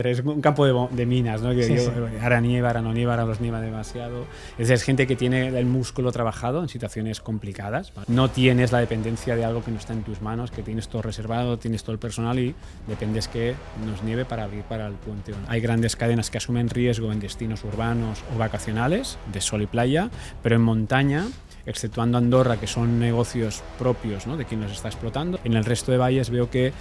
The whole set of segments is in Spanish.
Es un campo de minas, ¿no? Sí. Ahora nieva, ahora no nieva, ahora los nieva demasiado. Es gente que tiene el músculo trabajado en situaciones complicadas, ¿vale? No tienes la dependencia de algo que no está en tus manos, que tienes todo reservado, tienes todo el personal y dependes que nos nieve para abrir para el puente. Hay grandes cadenas que asumen riesgo en destinos urbanos o vacacionales, de sol y playa, pero en montaña, exceptuando Andorra, que son negocios propios, ¿no? De quien los está explotando, en el resto de valles veo que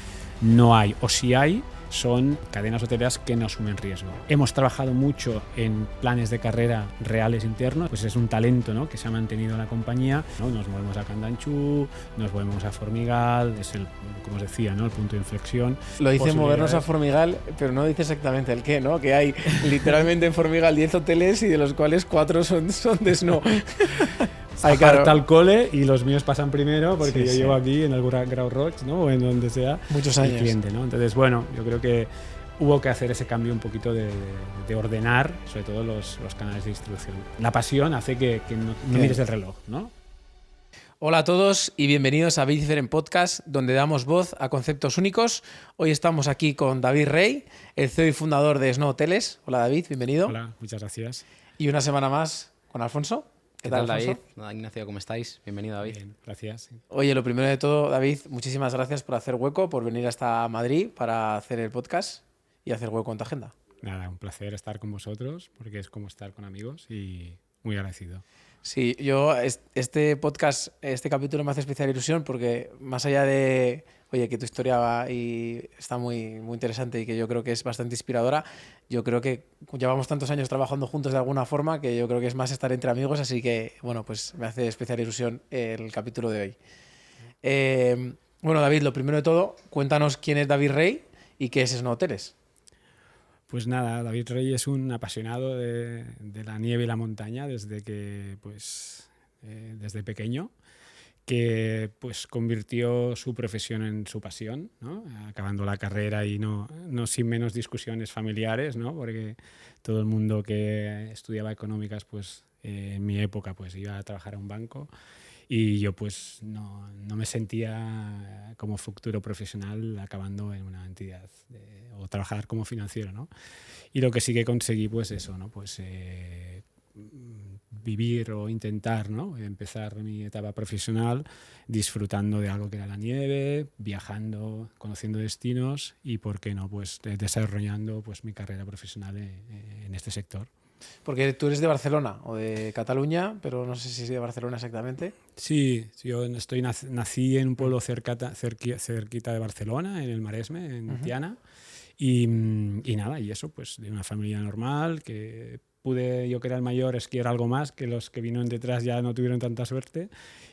no hay, o si hay, son cadenas hoteleras que no asumen riesgo. Hemos trabajado mucho en planes de carrera reales internos, pues es un talento, ¿no? Que se ha mantenido en la compañía, ¿no? Nos movemos a Candanchú, nos movemos a Formigal, es como os decía, ¿no? El punto de inflexión. Lo dice movernos a Formigal, pero no dice exactamente el qué, ¿no? Que hay literalmente en Formigal 10 hoteles y de los cuales 4 son de snow. Aparta al cole y los míos pasan primero porque yo sí. llevo aquí en el Grau Roig, ¿no? O en donde sea muchos el años. Cliente, ¿no? Entonces, bueno, yo creo que hubo que hacer ese cambio un poquito de ordenar, sobre todo los canales de distribución. La pasión hace que no mires el reloj, ¿no? Hola a todos y bienvenidos a Different Podcast, donde damos voz a conceptos únicos. Hoy estamos aquí con David Rey, el CEO y fundador de Snow Hoteles. Hola David, bienvenido. Hola, muchas gracias. Y una semana más con Alfonso. ¿Qué tal, David? Nada, Ignacio, ¿cómo estáis? Bienvenido, David. Bien, gracias. Oye, lo primero de todo, David, muchísimas gracias por hacer hueco, por venir hasta Madrid para hacer el podcast y hacer hueco en tu agenda. Nada, un placer estar con vosotros porque es como estar con amigos y muy agradecido. Sí, yo este podcast, este capítulo me hace especial ilusión porque más allá de, oye, que tu historia va y está muy, muy interesante y que yo creo que es bastante inspiradora, yo creo que llevamos tantos años trabajando juntos de alguna forma que yo creo que es más estar entre amigos, así que, bueno, pues me hace especial ilusión el capítulo de hoy. Bueno, David, lo primero de todo, cuéntanos quién es David Rey y qué es Snow Hoteles. Pues nada, David Rey es un apasionado de la nieve y la montaña desde pequeño, que pues convirtió su profesión en su pasión, ¿no? Acabando la carrera y no sin menos discusiones familiares, ¿no? Porque todo el mundo que estudiaba económicas, pues en mi época, pues iba a trabajar a un banco. Y yo pues no me sentía como futuro profesional acabando en una entidad o trabajar como financiero, ¿no? Y lo que sí que conseguí pues eso, ¿no? Pues vivir o intentar, ¿no? Empezar mi etapa profesional disfrutando de algo que era la nieve, viajando, conociendo destinos y, ¿por qué no? Pues desarrollando pues mi carrera profesional en este sector. Porque tú eres de Barcelona o de Cataluña, pero no sé si es de Barcelona exactamente. Sí, yo nací en un pueblo cerquita de Barcelona, en el Maresme, en Tiana, y nada, y eso, pues de una familia normal, que pude, yo que era el mayor, esquiar algo más, que los que vinieron detrás ya no tuvieron tanta suerte,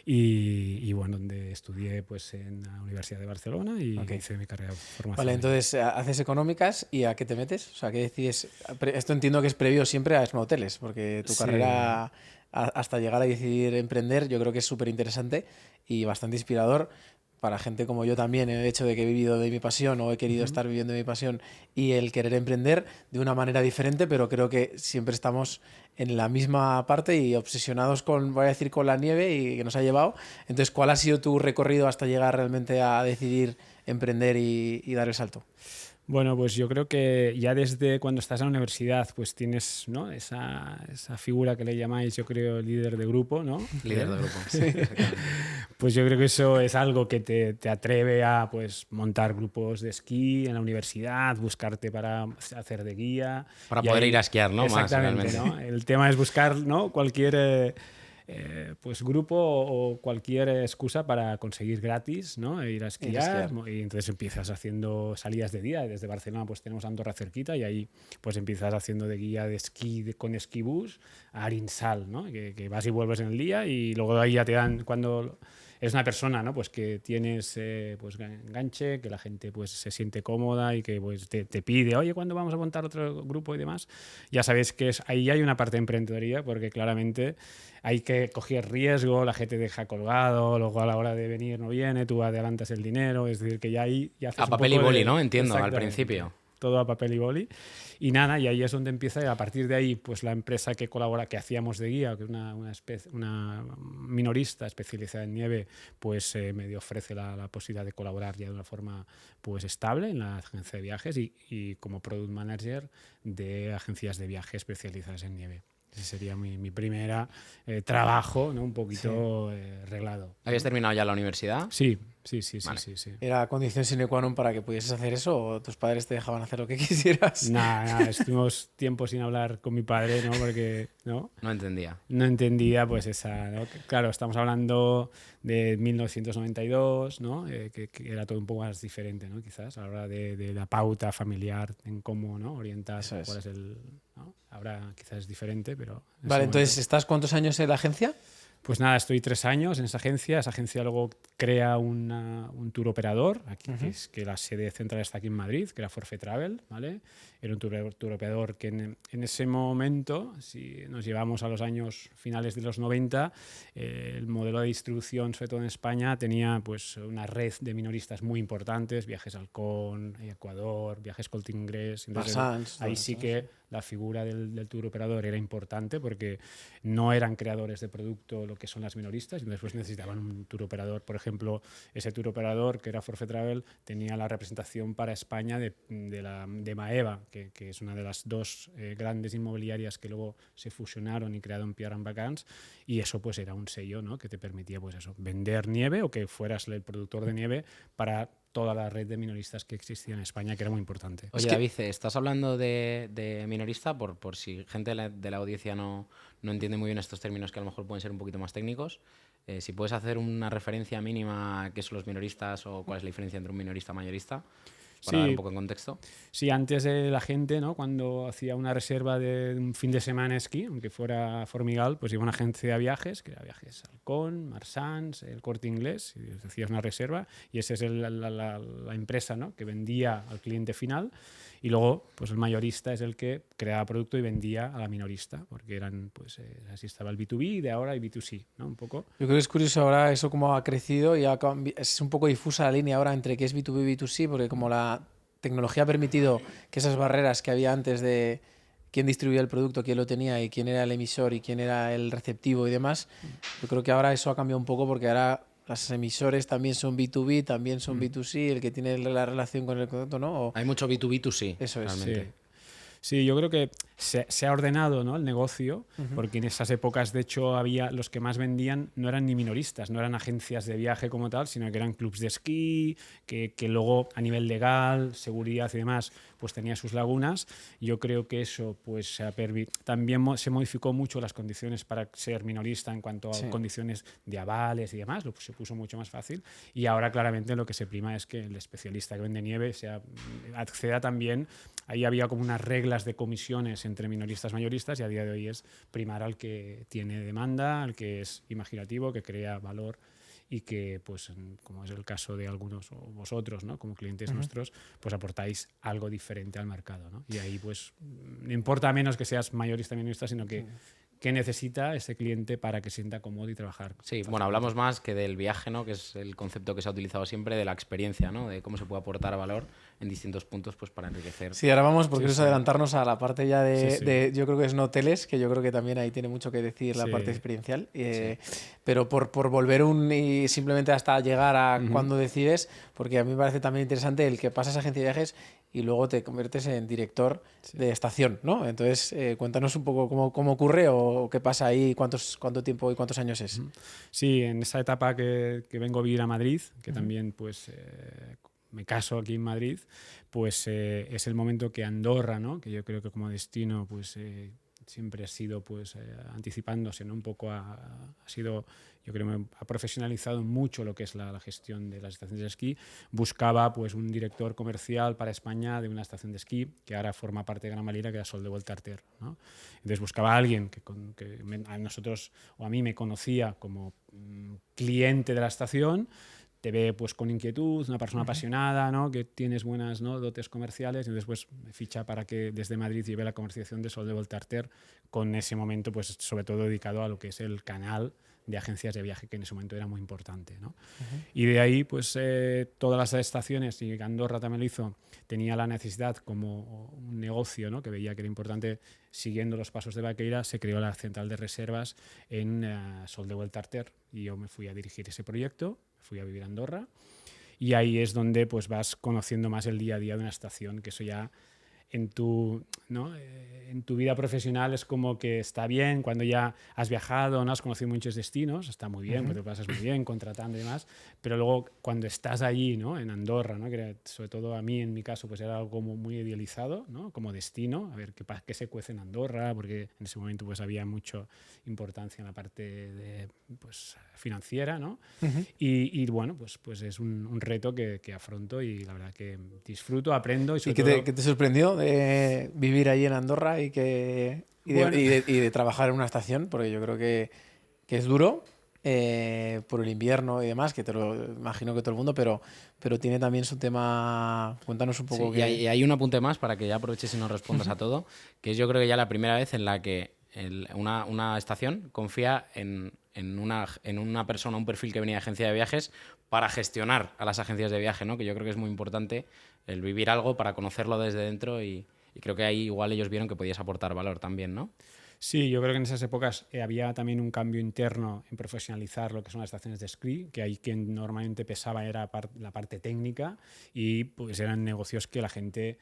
y bueno, donde estudié pues en la Universidad de Barcelona y hice mi carrera de formación. Vale, entonces haces económicas y ¿a qué te metes? O sea, ¿qué decides? Esto entiendo que es previo siempre a Snow Hoteles, porque tu carrera hasta llegar a decidir emprender yo creo que es súper interesante y bastante inspirador para gente como yo también, el hecho de que he vivido de mi pasión o he querido estar viviendo de mi pasión y el querer emprender de una manera diferente, pero creo que siempre estamos en la misma parte y obsesionados con, voy a decir, con la nieve y que nos ha llevado. Entonces, ¿cuál ha sido tu recorrido hasta llegar realmente a decidir emprender y dar el salto? Bueno, pues yo creo que ya desde cuando estás en la universidad pues tienes, ¿no? esa figura que le llamáis, yo creo, líder de grupo, ¿no? Líder de grupo. Sí. Pues yo creo que eso es algo que te atreve a pues montar grupos de esquí en la universidad, buscarte para hacer de guía. Para poder ir a esquiar, ¿no? Exactamente, Más realmente. ¿no? El tema es buscar, ¿no? Cualquier pues grupo o cualquier excusa para conseguir gratis, ¿no? Ir a esquiar. Y entonces empiezas haciendo salidas de día. Desde Barcelona pues tenemos Andorra cerquita y ahí pues empiezas haciendo de guía de esquí con esquibús a Arinsal, ¿no? Que vas y vuelves en el día y luego ahí ya te dan, cuando es una persona, ¿no? Pues que tienes pues enganche, que la gente pues se siente cómoda y que pues te pide, oye, ¿cuándo vamos a montar otro grupo y demás? Ya sabéis que ahí hay una parte de emprendedoría porque claramente hay que coger riesgo, la gente te deja colgado, luego a la hora de venir no viene, tú adelantas el dinero, es decir, que ya ahí ya haces A papel y boli, ¿no? Entiendo, al principio. todo a papel y boli. Y nada, y ahí es donde empieza, y a partir de ahí, pues la empresa que colabora, que hacíamos de guía, que es una minorista especializada en nieve, pues me ofrece la posibilidad de colaborar ya de una forma pues estable en la agencia de viajes y como product manager de agencias de viajes especializadas en nieve. Ese sería mi primer trabajo, ¿no? Un poquito reglado. ¿Habías terminado ya la universidad? Sí. Vale. Sí. ¿Era condición sine qua non para que pudieses hacer eso o tus padres te dejaban hacer lo que quisieras? Nada, estuvimos tiempo sin hablar con mi padre, ¿no? Porque no entendía. no entendía pues esa, ¿no? Claro, estamos hablando de 1992, ¿no? Que era todo un poco más diferente, ¿no? Quizás a la hora de la pauta familiar en cómo, ¿no? Orientar Eso es. cuál es el, ¿no? Ahora quizás es diferente, pero en Vale, ese entonces, momento... ¿estás cuántos años en la agencia? Pues nada, estoy 3 años en esa agencia. Esa agencia luego crea un tour operador, aquí, que la sede central está aquí en Madrid, que era Forfait Travel, ¿vale? Era un tour operador que en ese momento, si nos llevamos a los años finales de los 90, el modelo de distribución, sobre todo en España, tenía pues una red de minoristas muy importantes, Viajes Halcón, Ecuador, Viajes Corte Inglés. Entonces, Marsans, ahí todo sí eso, que la figura del tour operador era importante porque no eran creadores de producto lo que son las minoristas, y después necesitaban un tour operador. Por ejemplo, ese tour operador, que era Forfait Travel, tenía la representación para España de Maeva, que es una de las dos grandes inmobiliarias que luego se fusionaron y crearon Pierre & Vacances, y eso pues era un sello, ¿no? Que te permitía pues eso, vender nieve o que fueras el productor de nieve para toda la red de minoristas que existía en España, que era muy importante. Oye, David, estás hablando de minorista, por si gente de la audiencia no entiende muy bien estos términos que a lo mejor pueden ser un poquito más técnicos. Si puedes hacer una referencia mínima a qué son los minoristas o cuál es la diferencia entre un minorista y mayorista, para dar un poco de contexto. Sí, antes de la gente, ¿no? Cuando hacía una reserva de un fin de semana esquí, aunque fuera Formigal, pues iba a una agencia de viajes, que era Viajes Halcón, Marsans, el Corte Inglés, y hacías una reserva, y esa es la empresa, ¿no? Que vendía al cliente final, y luego pues el mayorista es el que creaba producto y vendía a la minorista, porque eran, pues así estaba el B2B de ahora y B2C, ¿no? Un poco. Yo creo que es curioso ahora eso cómo ha crecido y es un poco difusa la línea ahora entre qué es B2B y B2C, porque como la tecnología ha permitido que esas barreras que había antes de quién distribuía el producto, quién lo tenía y quién era el emisor y quién era el receptivo y demás, yo creo que ahora eso ha cambiado un poco porque ahora los emisores también son B2B, también son B2C, el que tiene la relación con el producto, ¿no? Hay mucho B2B2C, Eso es. realmente. Sí, yo creo que se ha ordenado, ¿no? El negocio, porque en esas épocas, de hecho, había los que más vendían no eran ni minoristas, no eran agencias de viaje como tal, sino que eran clubs de esquí, que luego a nivel legal, seguridad y demás, pues tenía sus lagunas. Yo creo que eso pues también se modificó mucho las condiciones para ser minorista en cuanto a condiciones de avales y demás, se puso mucho más fácil, y ahora claramente lo que se prima es que el especialista que vende nieve acceda también. Ahí había como unas reglas de comisiones entre minoristas y mayoristas, y a día de hoy es primar al que tiene demanda, al que es imaginativo, que crea valor y que, pues, como es el caso de algunos o vosotros, ¿no? Como clientes nuestros, pues aportáis algo diferente al mercado, ¿no? Y ahí pues no importa menos que seas mayorista o minorista, sino que qué necesita ese cliente para que se sienta cómodo y trabajar. Sí, bueno, hablamos más que del viaje, ¿no? Que es el concepto que se ha utilizado siempre, de la experiencia, ¿no? De cómo se puede aportar valor en distintos puntos pues para enriquecer. Sí, ahora vamos, porque es adelantarnos a la parte ya yo creo que es no hoteles, que yo creo que también ahí tiene mucho que decir la parte experiencial. Pero por volver y simplemente hasta llegar a cuando decides, porque a mí me parece también interesante el que pasas a agencia de viajes y luego te conviertes en director de estación, ¿no? Entonces, cuéntanos un poco cómo ocurre o qué pasa ahí, cuánto tiempo y cuántos años es. Sí, en esa etapa que vengo a vivir a Madrid, que también pues me caso aquí en Madrid, pues es el momento que Andorra, ¿no? Que yo creo que como destino pues siempre ha sido pues anticipándose, ¿no? Un poco ha sido, yo creo que ha profesionalizado mucho lo que es la gestión de las estaciones de esquí. Buscaba pues un director comercial para España de una estación de esquí que ahora forma parte de Gran Valira, que era Sol de Voltarter, ¿no? Entonces buscaba a alguien que a nosotros o a mí me conocía como cliente de la estación, te ve pues con inquietud, una persona apasionada, ¿no? Que tienes buenas, ¿no? dotes comerciales, y después me ficha para que desde Madrid lleve la comercialización de Sol de Voltarter, con ese momento pues sobre todo dedicado a lo que es el canal de agencias de viaje, que en ese momento era muy importante, ¿no? Y de ahí pues todas las estaciones, y Andorra también lo hizo, tenía la necesidad como un negocio, ¿no? Que veía que era importante, siguiendo los pasos de Baqueira, se creó la central de reservas en Sol de Voltarter, y yo me fui a dirigir ese proyecto, fui a vivir a Andorra, y ahí es donde pues vas conociendo más el día a día de una estación, que eso ya en tu, ¿no? En tu vida profesional es como que está bien cuando ya has viajado, ¿no? Has conocido muchos destinos, está muy bien, pues te pasas muy bien contratando y demás, pero luego cuando estás allí, ¿no? En Andorra, ¿no? Que era, sobre todo a mí en mi caso, pues era algo como muy idealizado, ¿no? Como destino, a ver qué se cuece en Andorra, porque en ese momento pues había mucha importancia en la parte de, pues, financiera, ¿no? Y bueno, pues es un reto que afronto, y la verdad que disfruto, aprendo. ¿Y qué te sorprendió de vivir ahí en Andorra y de trabajar en una estación? Porque yo creo que es duro por el invierno y demás, que te lo imagino que todo el mundo, pero tiene también su tema. Cuéntanos un poco. Sí, y hay un apunte más para que ya aproveches y nos respondas a todo, que es yo creo que ya la primera vez en la que una estación confía en una persona, un perfil que venía de agencia de viajes, para gestionar a las agencias de viaje, ¿no? Que yo creo que es muy importante el vivir algo para conocerlo desde dentro, y creo que ahí igual ellos vieron que podías aportar valor también, ¿no? Sí, yo creo que en esas épocas había también un cambio interno en profesionalizar lo que son las estaciones de esquí, que ahí quien normalmente pesaba era la parte técnica, y pues eran negocios que la gente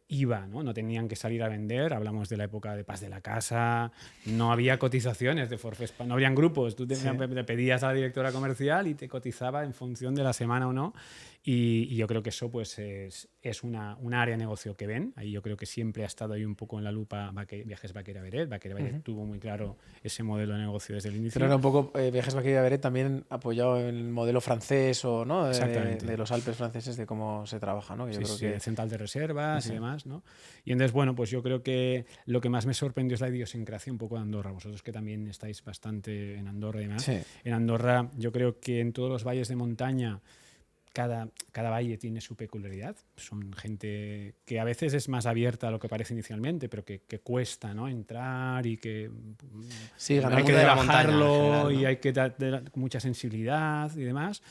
iba, ¿no? No tenían que salir a vender. Hablamos de la época de Pas de la Casa, no había cotizaciones de forfés, no habrían grupos, tú le pedías a la directora comercial y te cotizaba en función de la semana o no, y yo creo que eso pues es un área de negocio que ven. Ahí yo creo que siempre ha estado ahí un poco en la lupa Viajes Baqueira Beret. Baqueira Beret tuvo muy claro ese modelo de negocio desde el inicio. Pero era un poco Viajes Baqueira Beret también apoyado en el modelo francés, o ¿no? De los Alpes franceses, de cómo se trabaja, ¿no? Que yo creo que central de reservas y demás, ¿no? Y entonces, bueno, pues yo creo que lo que más me sorprendió es la idiosincrasia un poco de Andorra. Vosotros que también estáis bastante en Andorra y demás. Sí. En Andorra yo creo que en todos los valles de montaña cada valle tiene su peculiaridad. Son gente que a veces es más abierta a lo que parece inicialmente, pero que cuesta, ¿no? Entrar, y que sí, hay que trabajarlo, y hay que tener mucha sensibilidad y demás.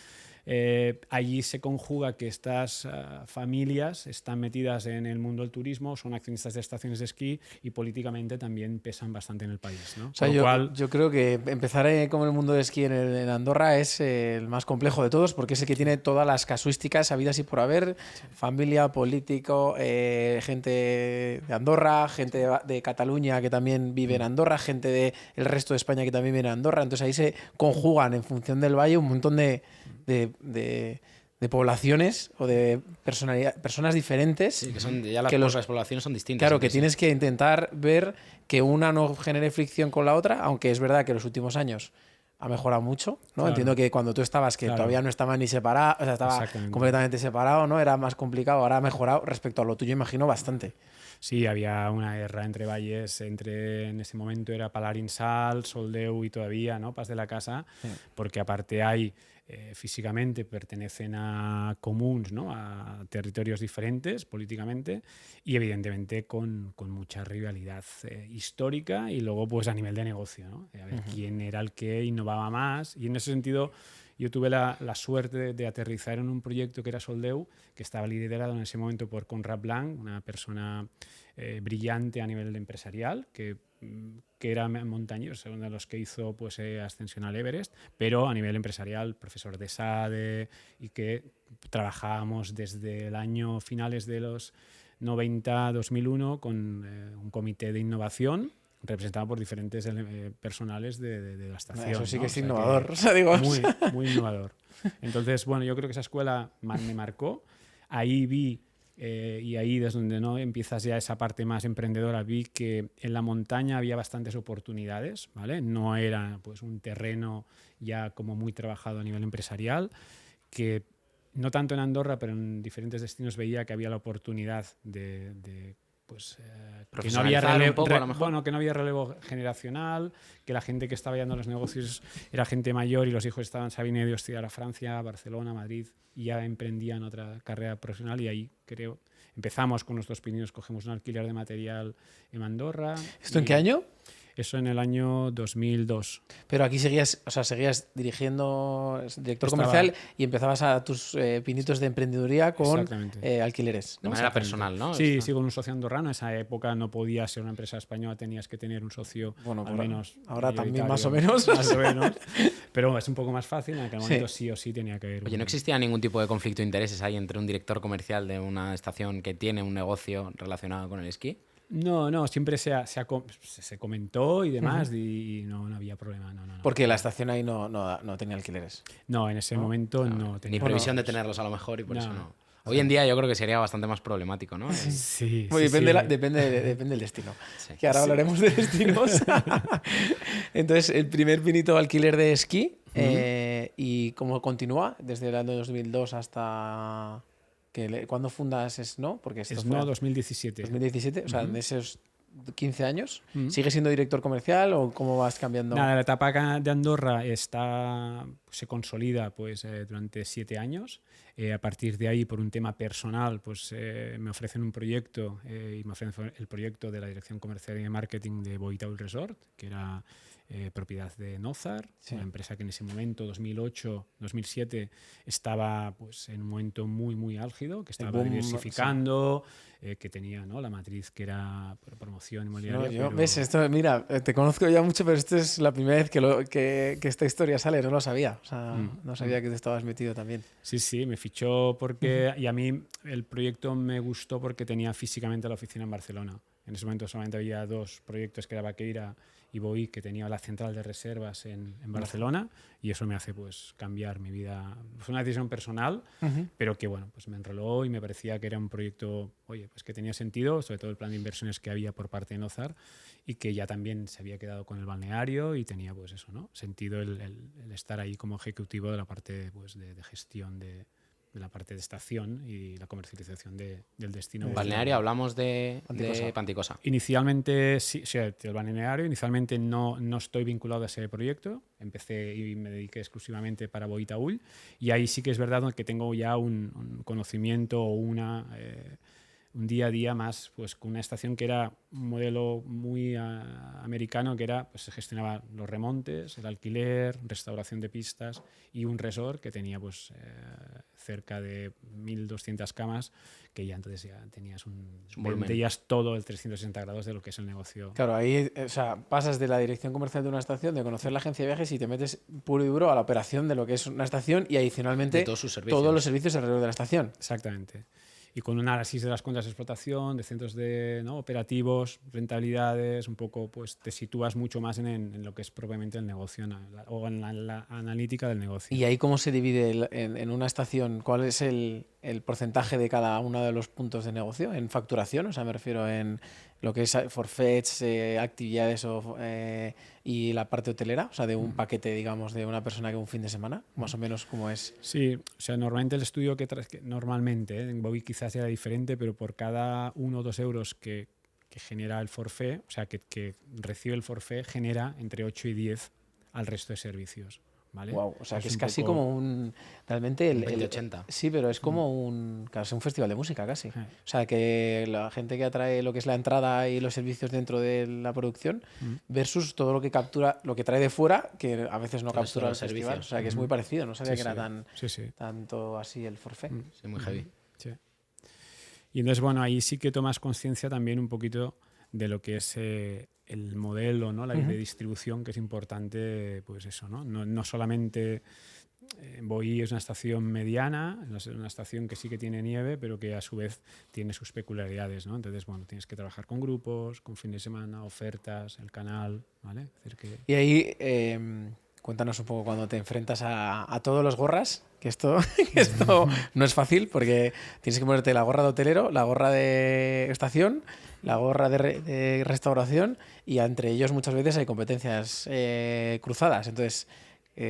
Allí se conjuga que estas familias están metidas en el mundo del turismo, son accionistas de estaciones de esquí, y políticamente también pesan bastante en el país, ¿no? O sea, yo creo que empezar como el mundo del esquí en Andorra es el más complejo de todos, porque es el que tiene todas las casuísticas habidas y por haber, familia, político, gente de Andorra, gente de Cataluña que también vive en Andorra, gente del resto de España que también vive en Andorra. Entonces ahí se conjugan en función del valle un montón de poblaciones o de personas diferentes. Sí, que son ya las poblaciones son distintas. Claro, que tienes que intentar ver que una no genere fricción con la otra, aunque es verdad que en los últimos años ha mejorado mucho, ¿no? Claro. Entiendo que cuando tú estabas, que todavía no estaba ni separado, o sea, estaba completamente separado, ¿no? Era más complicado, ahora ha mejorado respecto a lo tuyo, imagino, bastante. Sí, había una guerra entre valles, en ese momento era Palarinsal, Soldeu y todavía, ¿no? Pas de la Casa, porque aparte hay, físicamente pertenecen a comuns, ¿no? A territorios diferentes políticamente, y evidentemente con mucha rivalidad histórica, y luego pues a nivel de negocio, ¿no? A ver quién era el que innovaba más, y en ese sentido yo tuve la suerte de aterrizar en un proyecto que era Soldeu, que estaba liderado en ese momento por Conrad Blanc, una persona brillante a nivel empresarial, que era montañero, uno de los que hizo pues, ascensión al Everest, pero a nivel empresarial, profesor de SADE, y que trabajábamos desde el año finales de los 90-2001 con un comité de innovación representado por diferentes personales de la estación. Eso sí, ¿no? Que es innovador. O sea, digo, muy, muy innovador. Entonces, bueno, yo creo que esa escuela me marcó. Ahí vi, y ahí desde donde no empiezas ya esa parte más emprendedora, vi que en la montaña había bastantes oportunidades, ¿vale? No era pues un terreno ya como muy trabajado a nivel empresarial, que no tanto en Andorra, pero en diferentes destinos veía que había la oportunidad de pues que no Profesionalizar había un poco, a lo mejor. bueno, que no había relevo generacional, que la gente que estaba yendo a los negocios era gente mayor y los hijos se habían ido a estudiar a Francia, Barcelona, Madrid y ya emprendían otra carrera profesional y ahí creo empezamos con nuestros pininos, cogemos un alquiler de material en Andorra. ¿Esto en qué año? Eso en el año 2002. Pero aquí seguías, o sea, seguías dirigiendo, director Estaba- comercial y empezabas a tus pinitos de emprendeduría con Exactamente. alquileres, De ¿no? manera personal, ¿no? Sí, Esto. sí, con un socio andorrano. En esa época no podía ser una empresa española, tenías que tener un socio Bueno, al menos. ahora también mayoritario, más o menos. Más o menos. Pero es un poco más fácil. En aquel Sí. momento sí o sí tenía que haber. Oye, ¿no existía ningún tipo de conflicto de intereses ahí entre un director comercial de una estación que tiene un negocio relacionado con el esquí? No, siempre se comentó y demás y no había problema. No. Porque la estación ahí no tenía alquileres. No, en ese momento no Ni tenía. previsión de tenerlos a lo mejor y por No. eso no. Hoy en día yo creo que sería bastante más problemático, ¿no? Sí, Bueno, sí, depende, sí. depende del destino. Sí. Que ahora hablaremos de destinos. Entonces, el primer pinito alquiler de esquí. ¿Y cómo continúa? Desde el año 2002 hasta... ¿Cuándo fundas Snow? Porque esto Snow fue 2017. 2017, o sea, en esos 15 años. ¿Sigues siendo director comercial o cómo vas cambiando? Nada, la etapa acá de Andorra se consolida pues, durante 7 años. A partir de ahí, por un tema personal, pues me ofrecen un proyecto y me ofrecen el proyecto de la Dirección Comercial y de Marketing de Boitaul Resort, que era propiedad de Nozar, Sí. una empresa que en ese momento, 2008-2007, estaba pues, en un momento muy, muy álgido, que estaba boom, diversificando, que tenía, ¿no?, la matriz que era promoción inmobiliaria. No, yo, pero- ¿ves? Esto, mira, te conozco ya mucho, pero esta es la primera vez que esta historia sale, no lo sabía. O sea, no sabía que te estabas metido también. Sí, me fichó porque... Y a mí el proyecto me gustó porque tenía físicamente la oficina en Barcelona. En ese momento solamente había 2 proyectos, que era Vaqueira y Boí, que tenía la central de reservas en Barcelona, y eso me hace pues cambiar mi vida. Fue una decisión personal, pero que bueno, pues me enroló y me parecía que era un proyecto, oye, pues que tenía sentido, sobre todo el plan de inversiones que había por parte de Nozar, y que ya también se había quedado con el balneario y tenía pues eso, ¿no?, sentido el estar ahí como ejecutivo de la parte pues, de gestión de la parte de estación y la comercialización del destino. Balneario, hablamos de Panticosa. Inicialmente, sí, el balneario. Inicialmente no estoy vinculado a ese proyecto. Empecé y me dediqué exclusivamente para Boitaul. Y ahí sí que es verdad que tengo ya un conocimiento o un día a día más pues con una estación que era un modelo muy americano, que era pues se gestionaba los remontes, el alquiler, restauración de pistas y un resort que tenía pues cerca de 1.200 camas, que ya entonces ya tenías volumen. veías todo el 360 grados de lo que es el negocio. Claro, ahí, o sea, pasas de la dirección comercial de una estación, de conocer la agencia de viajes y te metes puro y duro a la operación de lo que es una estación y adicionalmente De todos sus servicios. todos los servicios alrededor de la estación. Exactamente. Y con un análisis de las cuentas de explotación, de centros de, ¿no?, operativos, rentabilidades, un poco pues te sitúas mucho más en lo que es propiamente el negocio o en la analítica del negocio. ¿Y ahí cómo se divide en una estación? ¿Cuál es el porcentaje de cada uno de los puntos de negocio? ¿En facturación? O sea, me refiero en lo que es forfaits, actividades y la parte hotelera, o sea, de un paquete, digamos, de una persona que un fin de semana, más o menos como es. Sí, o sea, normalmente el estudio normalmente, en Bobby quizás era diferente, pero por cada 1 o 2 euros que genera el forfait, o sea, que recibe el forfait, genera entre 8 y 10 al resto de servicios. ¿Vale? Wow, o sea, que es un casi poco- como un... Realmente Un 20-80. Sí, pero es como casi un festival de música, casi. Sí. O sea, que la gente que atrae lo que es la entrada y los servicios dentro de la producción versus todo lo que captura, lo que trae de fuera, que a veces no El resto captura de el los festival. servicios. O sea, que es muy parecido. No sabía Sí, que era sí. Sí. tanto así el forfait. Sí, muy heavy. Sí. Y entonces, bueno, ahí sí que tomas conciencia también un poquito de lo que es el modelo, ¿no?, de distribución, que es importante, pues eso, ¿no? No solamente Boí es una estación mediana, es una estación que sí que tiene nieve, pero que a su vez tiene sus peculiaridades, ¿no? Entonces, bueno, tienes que trabajar con grupos, con fin de semana, ofertas, el canal, ¿vale? Es decir, que... Y ahí, cuéntanos un poco cuando te enfrentas a todos los gorras, que esto no es fácil porque tienes que ponerte la gorra de hotelero, la gorra de estación, la gorra de restauración y entre ellos muchas veces hay competencias cruzadas. Entonces,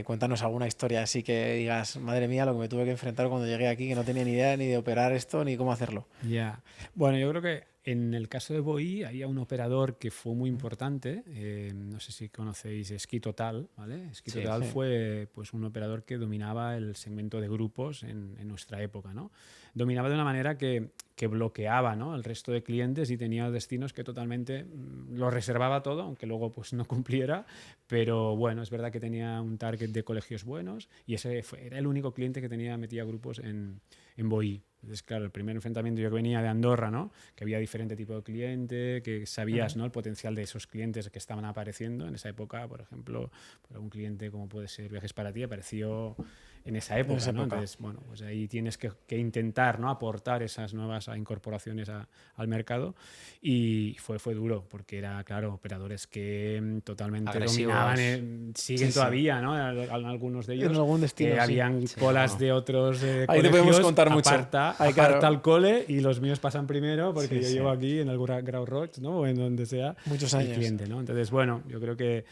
cuéntanos alguna historia así que digas, madre mía, lo que me tuve que enfrentar cuando llegué aquí, que no tenía ni idea ni de operar esto ni cómo hacerlo. Ya. Bueno, yo creo que En el caso de Boí, había un operador que fue muy importante, no sé si conocéis Esquí Total, ¿vale? Esquí Sí, Total sí. fue pues, un operador que dominaba el segmento de grupos en nuestra época, ¿no? Dominaba de una manera que bloqueaba, ¿no?, el resto de clientes y tenía destinos que totalmente lo reservaba todo, aunque luego pues, no cumpliera, pero bueno, es verdad que tenía un target de colegios buenos y era el único cliente que metía grupos en Boí. Entonces, claro, el primer enfrentamiento yo que venía de Andorra, ¿no?, que había diferente tipo de cliente, que sabías, ¿no?, el potencial de esos clientes que estaban apareciendo en esa época. Por ejemplo, para un cliente como puede ser Viajes para Ti, apareció en esa En época, esa ¿no? época. Entonces, bueno, pues ahí tienes que intentar, ¿no?, aportar esas nuevas incorporaciones al mercado, y fue duro, porque era, claro, operadores que totalmente dominaban, Agresivos. siguen Sí, sí. todavía, ¿no?, algunos de En ellos, algún destino, que sí. habían Sí, colas alguno. de otros Ahí te podemos colegios, contar mucho. Ahí, aparta claro, el cole y los míos pasan primero porque sí, yo sí. llevo aquí en el Grau Roig, ¿no?, o en donde sea Muchos el años. cliente, ¿no? Entonces, bueno, yo creo que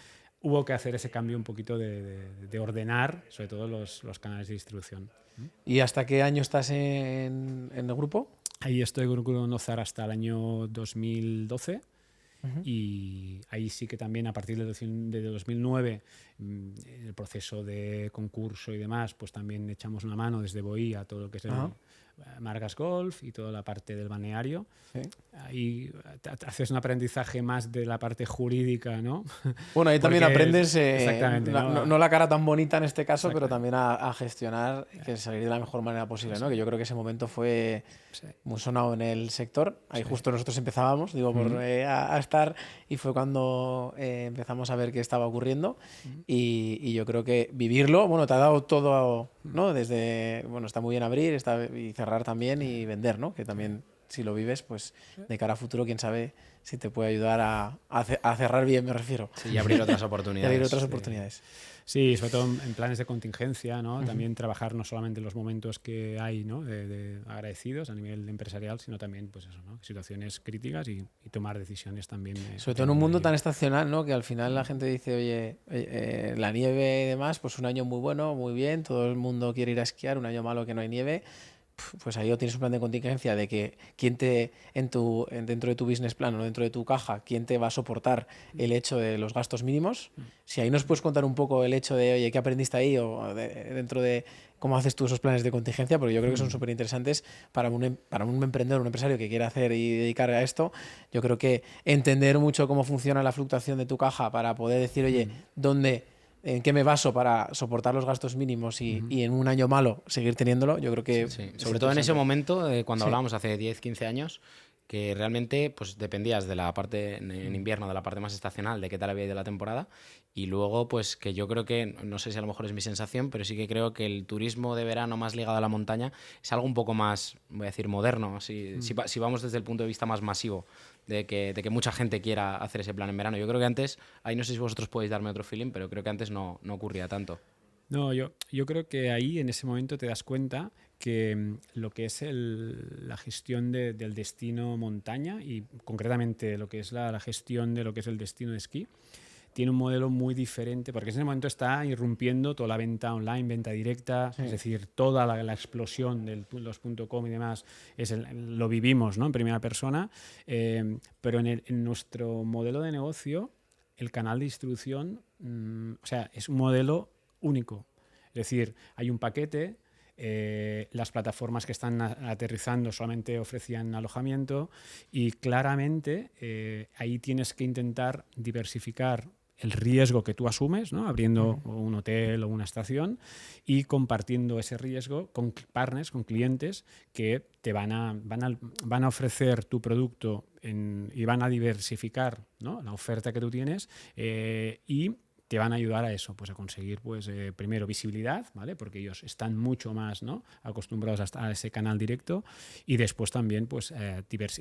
hubo que hacer ese cambio un poquito de ordenar, sobre todo los canales de distribución. ¿Y hasta qué año estás en el grupo? Ahí estoy con Grupo Nozar hasta el año 2012. Ujú. Y ahí sí que también a partir de 2009, en el proceso de concurso y demás, pues también echamos una mano desde Boí a todo lo que es Ajá. el Margas Golf y toda la parte del balneario. Sí. Ahí haces un aprendizaje más de la parte jurídica, ¿no? Bueno, ahí también Porque aprendes, exactamente, ¿no? no la cara tan bonita en este caso, pero Exactamente. también a gestionar y que salir de la mejor manera posible, ¿no? Que yo creo que ese momento fue Sí. muy sonado en el sector. Ahí Sí. justo nosotros empezábamos, digo, a estar, y fue cuando empezamos a ver qué estaba ocurriendo. Y yo creo que vivirlo, bueno, te ha dado todo, ¿no? Desde, bueno, está muy bien abrir y cerrar también y vender, ¿no? Que también, si lo vives, pues de cara a futuro, quién sabe si te puede ayudar a cerrar bien, me refiero. Sí, y abrir otras Y abrir oportunidades. otras oportunidades. Sí, sobre todo en planes de contingencia, ¿no? También trabajar no solamente en los momentos que hay, ¿no?, de agradecidos a nivel empresarial, sino también, pues eso, ¿no?, situaciones críticas y tomar decisiones también. Sobre todo en un mundo tan estacional, ¿no? Que al final la gente dice, oye, la nieve y demás, pues un año muy bueno, muy bien, todo el mundo quiere ir a esquiar, un año malo que no hay nieve. Pues ahí tienes un plan de contingencia de que dentro de tu business plan o dentro de tu caja, quién te va a soportar el hecho de los gastos mínimos. Si ahí nos puedes contar un poco el hecho de, oye, ¿qué aprendiste ahí? O dentro de cómo haces tú esos planes de contingencia, porque yo creo que son súper interesantes para un emprendedor, un empresario que quiera hacer y dedicar a esto. Yo creo que entender mucho cómo funciona la fluctuación de tu caja para poder decir, oye, ¿en qué me baso para soportar los gastos mínimos y en un año malo seguir teniéndolo? Yo creo que Sí, es sobre todo en ese interesante. momento, cuando Sí. hablábamos hace 10, 15 años, que realmente pues dependías de la parte en invierno, de la parte más estacional, de qué tal había ido la temporada, y luego pues que yo creo que, no sé si a lo mejor es mi sensación, pero sí que creo que el turismo de verano más ligado a la montaña es algo un poco más, voy a decir, moderno, si vamos desde el punto de vista más masivo, de que mucha gente quiera hacer ese plan en verano. Yo creo que antes, ahí no sé si vosotros podéis darme otro feeling, pero creo que antes no ocurría tanto. No, yo creo que ahí en ese momento te das cuenta que lo que es la gestión del destino montaña y concretamente lo que es la gestión de lo que es el destino de esquí tiene un modelo muy diferente porque en ese momento está irrumpiendo toda la venta online, venta directa, Sí. es decir, toda la explosión de los .com y demás lo vivimos, ¿no?, en primera persona, pero en nuestro modelo de negocio el canal de distribución, o sea, es un modelo único. Es decir, hay un paquete, las plataformas que están aterrizando solamente ofrecían alojamiento y claramente ahí tienes que intentar diversificar el riesgo que tú asumes, ¿no?, abriendo un hotel o una estación y compartiendo ese riesgo con partners, con clientes que te van a ofrecer tu producto y van a diversificar, ¿no?, la oferta que tú tienes y te van a ayudar a eso, pues a conseguir, pues primero visibilidad, ¿vale?, porque ellos están mucho más, ¿no?, acostumbrados a ese canal directo y después también, pues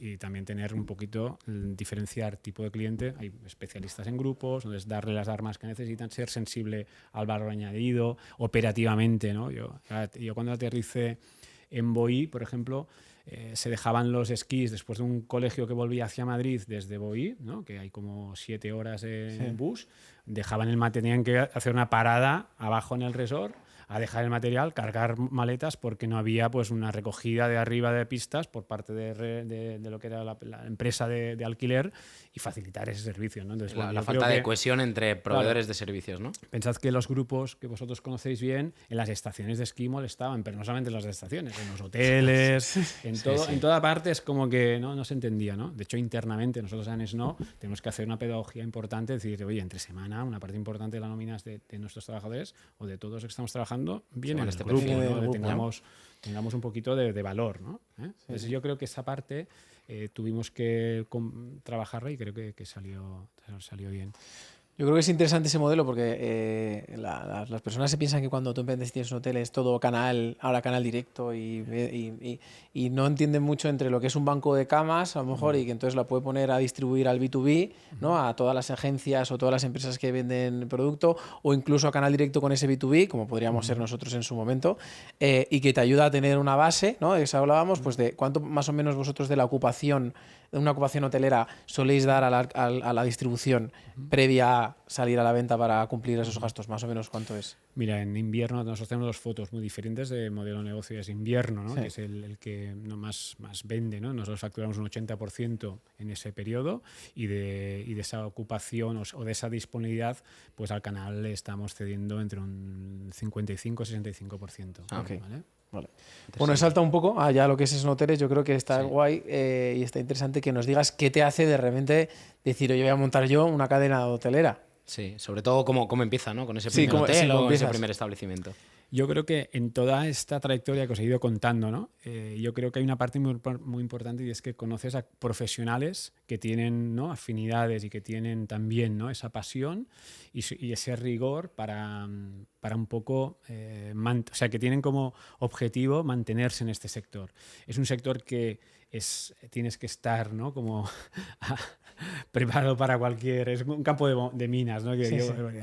y también tener un poquito, diferenciar tipo de cliente. Hay especialistas en grupos, entonces darle las armas que necesitan, ser sensible al valor añadido, operativamente, ¿no? Yo cuando aterricé en Boí, por ejemplo, se dejaban los esquís después de un colegio que volvía hacia Madrid desde Boí, ¿no?, que hay como 7 horas en bus, dejaban tenían que hacer una parada abajo en el resort a dejar el material, cargar maletas porque no había pues una recogida de arriba de pistas por parte de lo que era la empresa de alquiler y facilitar ese servicio, ¿no? Entonces, La falta de cohesión entre proveedores de servicios, ¿no? Pensad que los grupos que vosotros conocéis bien en las estaciones de esquí estaban, pero no solamente en las estaciones, en los hoteles, en toda parte es como que no se entendía, ¿no? De hecho, internamente nosotros en Snow tenemos que hacer una pedagogía importante, decir, oye, entre semana una parte importante de las nóminas de nuestros trabajadores o de todos los que estamos trabajando viene en este grupo, ¿no? Tengamos un poquito de valor, ¿no? Entonces yo creo que esa parte tuvimos que trabajarla y creo que salió bien. Yo creo que es interesante ese modelo porque las personas se piensan que cuando tú emprendes y tienes un hotel es todo ahora canal directo y no entienden mucho entre lo que es un banco de camas, a lo mejor, y que entonces la puede poner a distribuir al B2B, ¿no? A todas las agencias o todas las empresas que venden producto, o incluso a canal directo con ese B2B, como podríamos ser nosotros en su momento, y que te ayuda a tener una base, ¿no? De eso hablábamos, pues de cuánto más o menos vosotros de una ocupación hotelera soléis dar a la distribución previa a salir a la venta para cumplir esos gastos, más o menos cuánto es. Mira, en invierno nosotros tenemos dos fotos muy diferentes de modelo de negocio. Es invierno, ¿no? Sí. Que es el que más vende, ¿no? Nosotros facturamos un 80% en ese periodo y de esa ocupación o de esa disponibilidad, pues al canal le estamos cediendo entre un 55 y 65%. Okay. ¿Vale? Vale. Bueno, salta un poco allá lo que es Snowhoteles. Yo creo que está guay y está interesante que nos digas qué te hace de repente decir, oye, voy a montar yo una cadena hotelera. Sí, sobre todo cómo empieza, ¿no? Con ese primer hotel o con ese primer establecimiento. Yo creo que en toda esta trayectoria que os he ido contando, ¿no? Yo creo que hay una parte muy importante y es que conoces a profesionales que tienen, ¿no? Afinidades y que tienen también, ¿no? Esa pasión y ese rigor para un poco, o sea, que tienen como objetivo mantenerse en este sector. Es un sector que tienes que estar, ¿no? Como preparado para es un campo de minas, ¿no?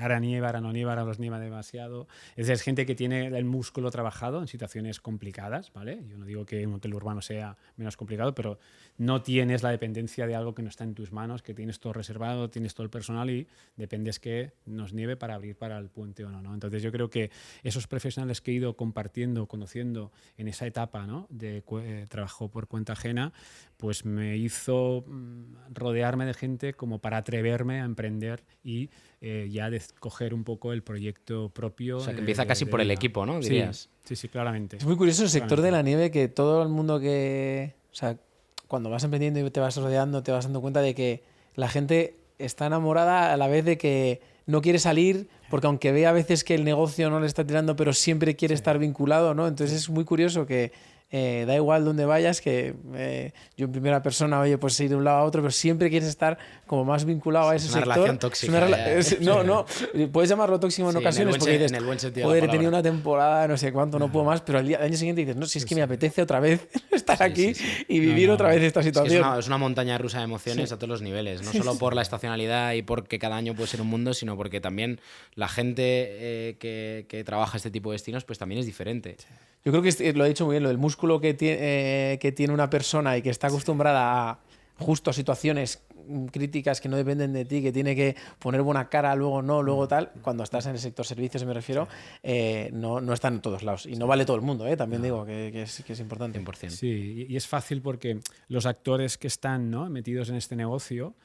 Ahora nieva, ahora no nieva, ahora los nieva demasiado. Es gente que tiene el músculo trabajado en situaciones complicadas, ¿vale? Yo no digo que un hotel urbano sea menos complicado, pero no tienes la dependencia de algo que no está en tus manos, que tienes todo reservado, tienes todo el personal y dependes que nos nieve para abrir para el puente o no, ¿no? Entonces yo creo que esos profesionales que he ido compartiendo, conociendo en esa etapa, ¿no? De trabajo por cuenta ajena, pues me hizo rodearme de gente como para atreverme a emprender y ya de coger un poco el proyecto propio. O sea, que empieza casi por el equipo, ¿no? Dirías. Sí, claramente. Es muy curioso el sector de la nieve, que todo el mundo o sea, cuando vas emprendiendo y te vas rodeando, te vas dando cuenta de que la gente está enamorada a la vez de que no quiere salir, porque aunque ve a veces que el negocio no le está tirando, pero siempre quiere estar vinculado, ¿no? Entonces es muy curioso que da igual donde vayas, que yo en primera persona, oye, pues ir de un lado a otro, pero siempre quieres estar como más vinculado a ese sector. Es una relación tóxica. No, puedes llamarlo tóxico en ocasiones porque dices, en el buen sentido joder, he tenido una temporada, no sé cuánto, no puedo más, pero al año siguiente dices, no, si es que me apetece otra vez estar aquí y vivir otra vez esta situación. Es una montaña rusa de emociones a todos los niveles, no solo por la estacionalidad y porque cada año puede ser un mundo, sino porque también la gente que trabaja este tipo de destinos pues también es diferente. Yo creo que lo he dicho muy bien, lo del músculo que tiene una persona y que está acostumbrada a justo a situaciones críticas que no dependen de ti, que tiene que poner buena cara, luego no, luego tal. Cuando estás en el sector servicios, me refiero, no están en todos lados. Y no vale todo el mundo, también digo que es importante. 100%. Sí, y es fácil porque los actores que están, ¿no? metidos en este negocio,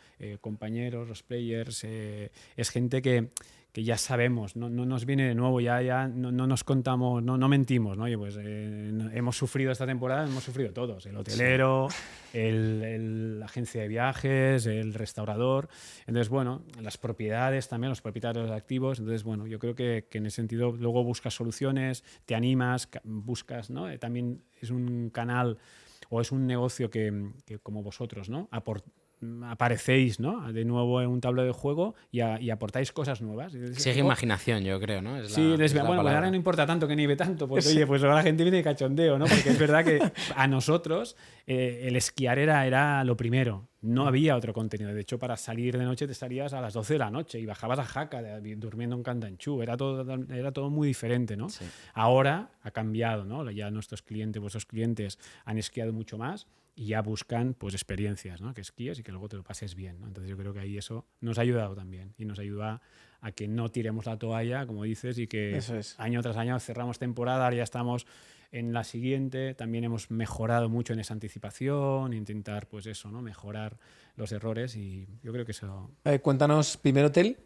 compañeros, los players, es gente que ya sabemos, no nos viene de nuevo, ya no nos contamos, no mentimos, ¿no? Oye, pues hemos sufrido esta temporada, hemos sufrido todos, el hotelero, la agencia de viajes, el restaurador, entonces bueno, las propiedades también, los propietarios activos, entonces bueno, yo creo que en ese sentido luego buscas soluciones, te animas, buscas, ¿no? También es un canal o es un negocio que como vosotros, ¿no? Aparecéis, ¿no? De nuevo en un tablero de juego y aportáis cosas nuevas. Sigue imaginación, yo creo, ¿no? Bueno, pues ahora no importa tanto que nieve tanto, pues oye, pues ahora la gente viene de cachondeo, ¿no? Porque es verdad que a nosotros el esquiar era lo primero. No había otro contenido. De hecho, para salir de noche te salías a las 12 de la noche y bajabas a Jaca durmiendo en Candanchú. Era todo muy diferente, ¿no? Sí. Ahora ha cambiado, ¿no? Ya nuestros clientes, vuestros clientes han esquiado mucho más y ya buscan pues experiencias, ¿no? Que esquíes y que luego te lo pases bien, ¿no? Entonces yo creo que ahí eso nos ha ayudado también y nos ayuda a que no tiremos la toalla, como dices, y que Eso es. año tras año cerramos temporada, ahora ya estamos en la siguiente. También hemos mejorado mucho en esa anticipación, intentar pues eso, ¿no? Mejorar los errores y yo creo que eso... Cuéntanos, primer hotel,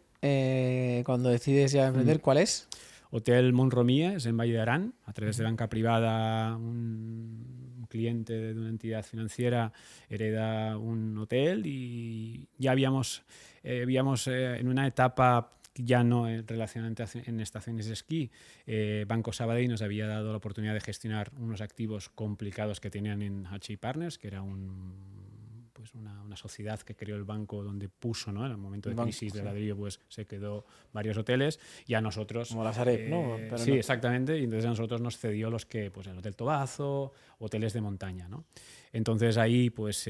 cuando decides ya emprender, ¿cuál es? Hotel Monromies en Valle de Arán, a través de banca privada, un cliente de una entidad financiera hereda un hotel y ya habíamos en una etapa ya no relacionante en estaciones de esquí, Banco Sabadell nos había dado la oportunidad de gestionar unos activos complicados que tenían en HI Partners, que era pues una sociedad que creó el banco donde puso, ¿no? En el momento de crisis de ladrillo, pues se quedó varios hoteles y a nosotros... Como la Sareb, ¿no? Pero sí, no. exactamente. Y entonces a nosotros nos cedió los que, pues el Hotel Tobazo, hoteles de montaña, ¿no? Entonces ahí, pues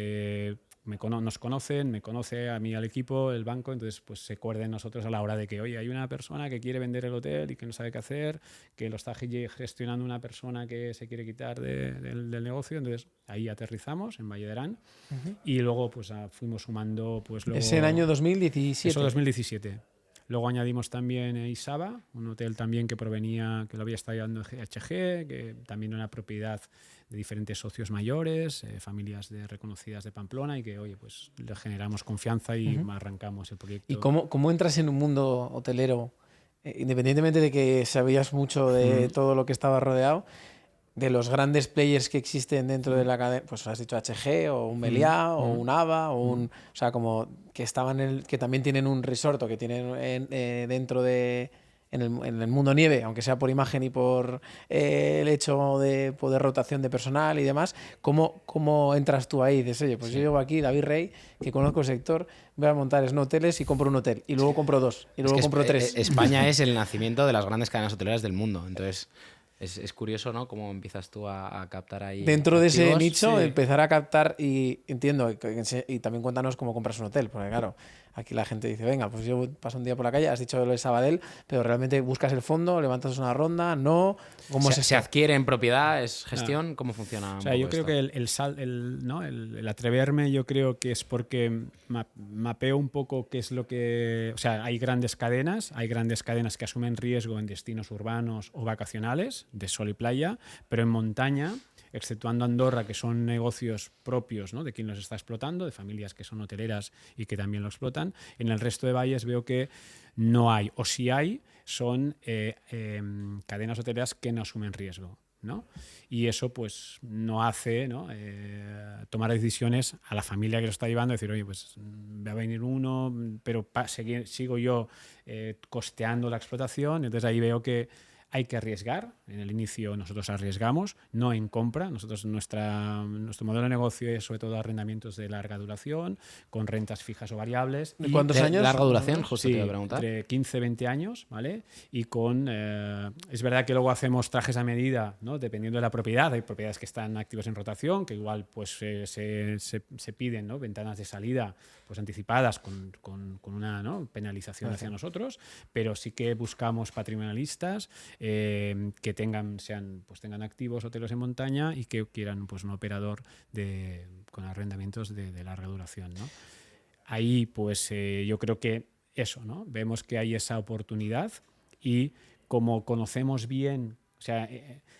nos conocen, me conoce a mí al equipo, el banco, entonces pues se acuerden nosotros a la hora de que, oye, hay una persona que quiere vender el hotel y que no sabe qué hacer, que lo está gestionando una persona que se quiere quitar del negocio, entonces ahí aterrizamos en Valle de Arán y luego pues fuimos sumando pues luego... Es en año 2017. Eso 2017. Luego añadimos también Isaba, un hotel también que lo había estado llevando GHG, que también era propiedad de diferentes socios mayores, familias reconocidas de Pamplona y que, oye, pues le generamos confianza y arrancamos el proyecto. ¿Y cómo entras en un mundo hotelero, independientemente de que sabías mucho de todo lo que estaba rodeado, de los grandes players que existen dentro de la cadena, pues has dicho HG o un Meliá o un AVA o sea, como que estaban que también tienen un resort o que tienen dentro de en el mundo nieve, aunque sea por imagen y por el hecho de poder rotación de personal y demás, ¿cómo entras tú ahí? Dices, oye, pues yo llevo aquí, David Rey, que conozco el sector, voy a montar hoteles y compro un hotel, y luego compro dos, y luego compro tres. España es el nacimiento de las grandes cadenas hoteleras del mundo, entonces... Es curioso, ¿no? Cómo empiezas tú a captar ahí. Dentro de ese activos. nicho, Sí. empezar a captar y entiendo, y también cuéntanos cómo compras un hotel, porque claro, aquí la gente dice, venga, pues yo paso un día por la calle, has dicho lo de Sabadell, pero realmente buscas el fondo, levantas una ronda, no, ¿cómo se adquiere en propiedad, es gestión, ¿cómo funciona? O sea, yo creo que el atreverme, yo creo que es porque mapeo un poco qué es lo que... O sea, hay grandes cadenas que asumen riesgo en destinos urbanos o vacacionales, de sol y playa, pero en montaña, exceptuando Andorra, que son negocios propios, ¿no? De quien los está explotando, de familias que son hoteleras y que también lo explotan. En el resto de valles veo que no hay, o si hay, son cadenas hoteleras que no asumen riesgo, ¿no? Y eso pues no hace, ¿no? Tomar decisiones a la familia que lo está llevando, decir, oye, pues va a venir uno, pero sigo yo costeando la explotación. Entonces ahí veo que hay que arriesgar. En el inicio nosotros arriesgamos, no en compra. Nuestro modelo de negocio es sobre todo arrendamientos de larga duración, con rentas fijas o variables. ¿De cuántos años? Larga duración, justo Sí, te iba a preguntar. entre 15 y 20 años, ¿vale? Y es verdad que luego hacemos trajes a medida, ¿no? Dependiendo de la propiedad. Hay propiedades que están activos en rotación, que igual pues se piden, ¿no? Ventanas de salida pues anticipadas con una, ¿no? Penalización hacia nosotros, pero sí que buscamos patrimonialistas que tengan activos hoteles en montaña y que quieran pues un operador con arrendamientos de larga duración, ¿no? Ahí pues yo creo que eso, ¿no? Vemos que hay esa oportunidad y como conocemos bien, o sea,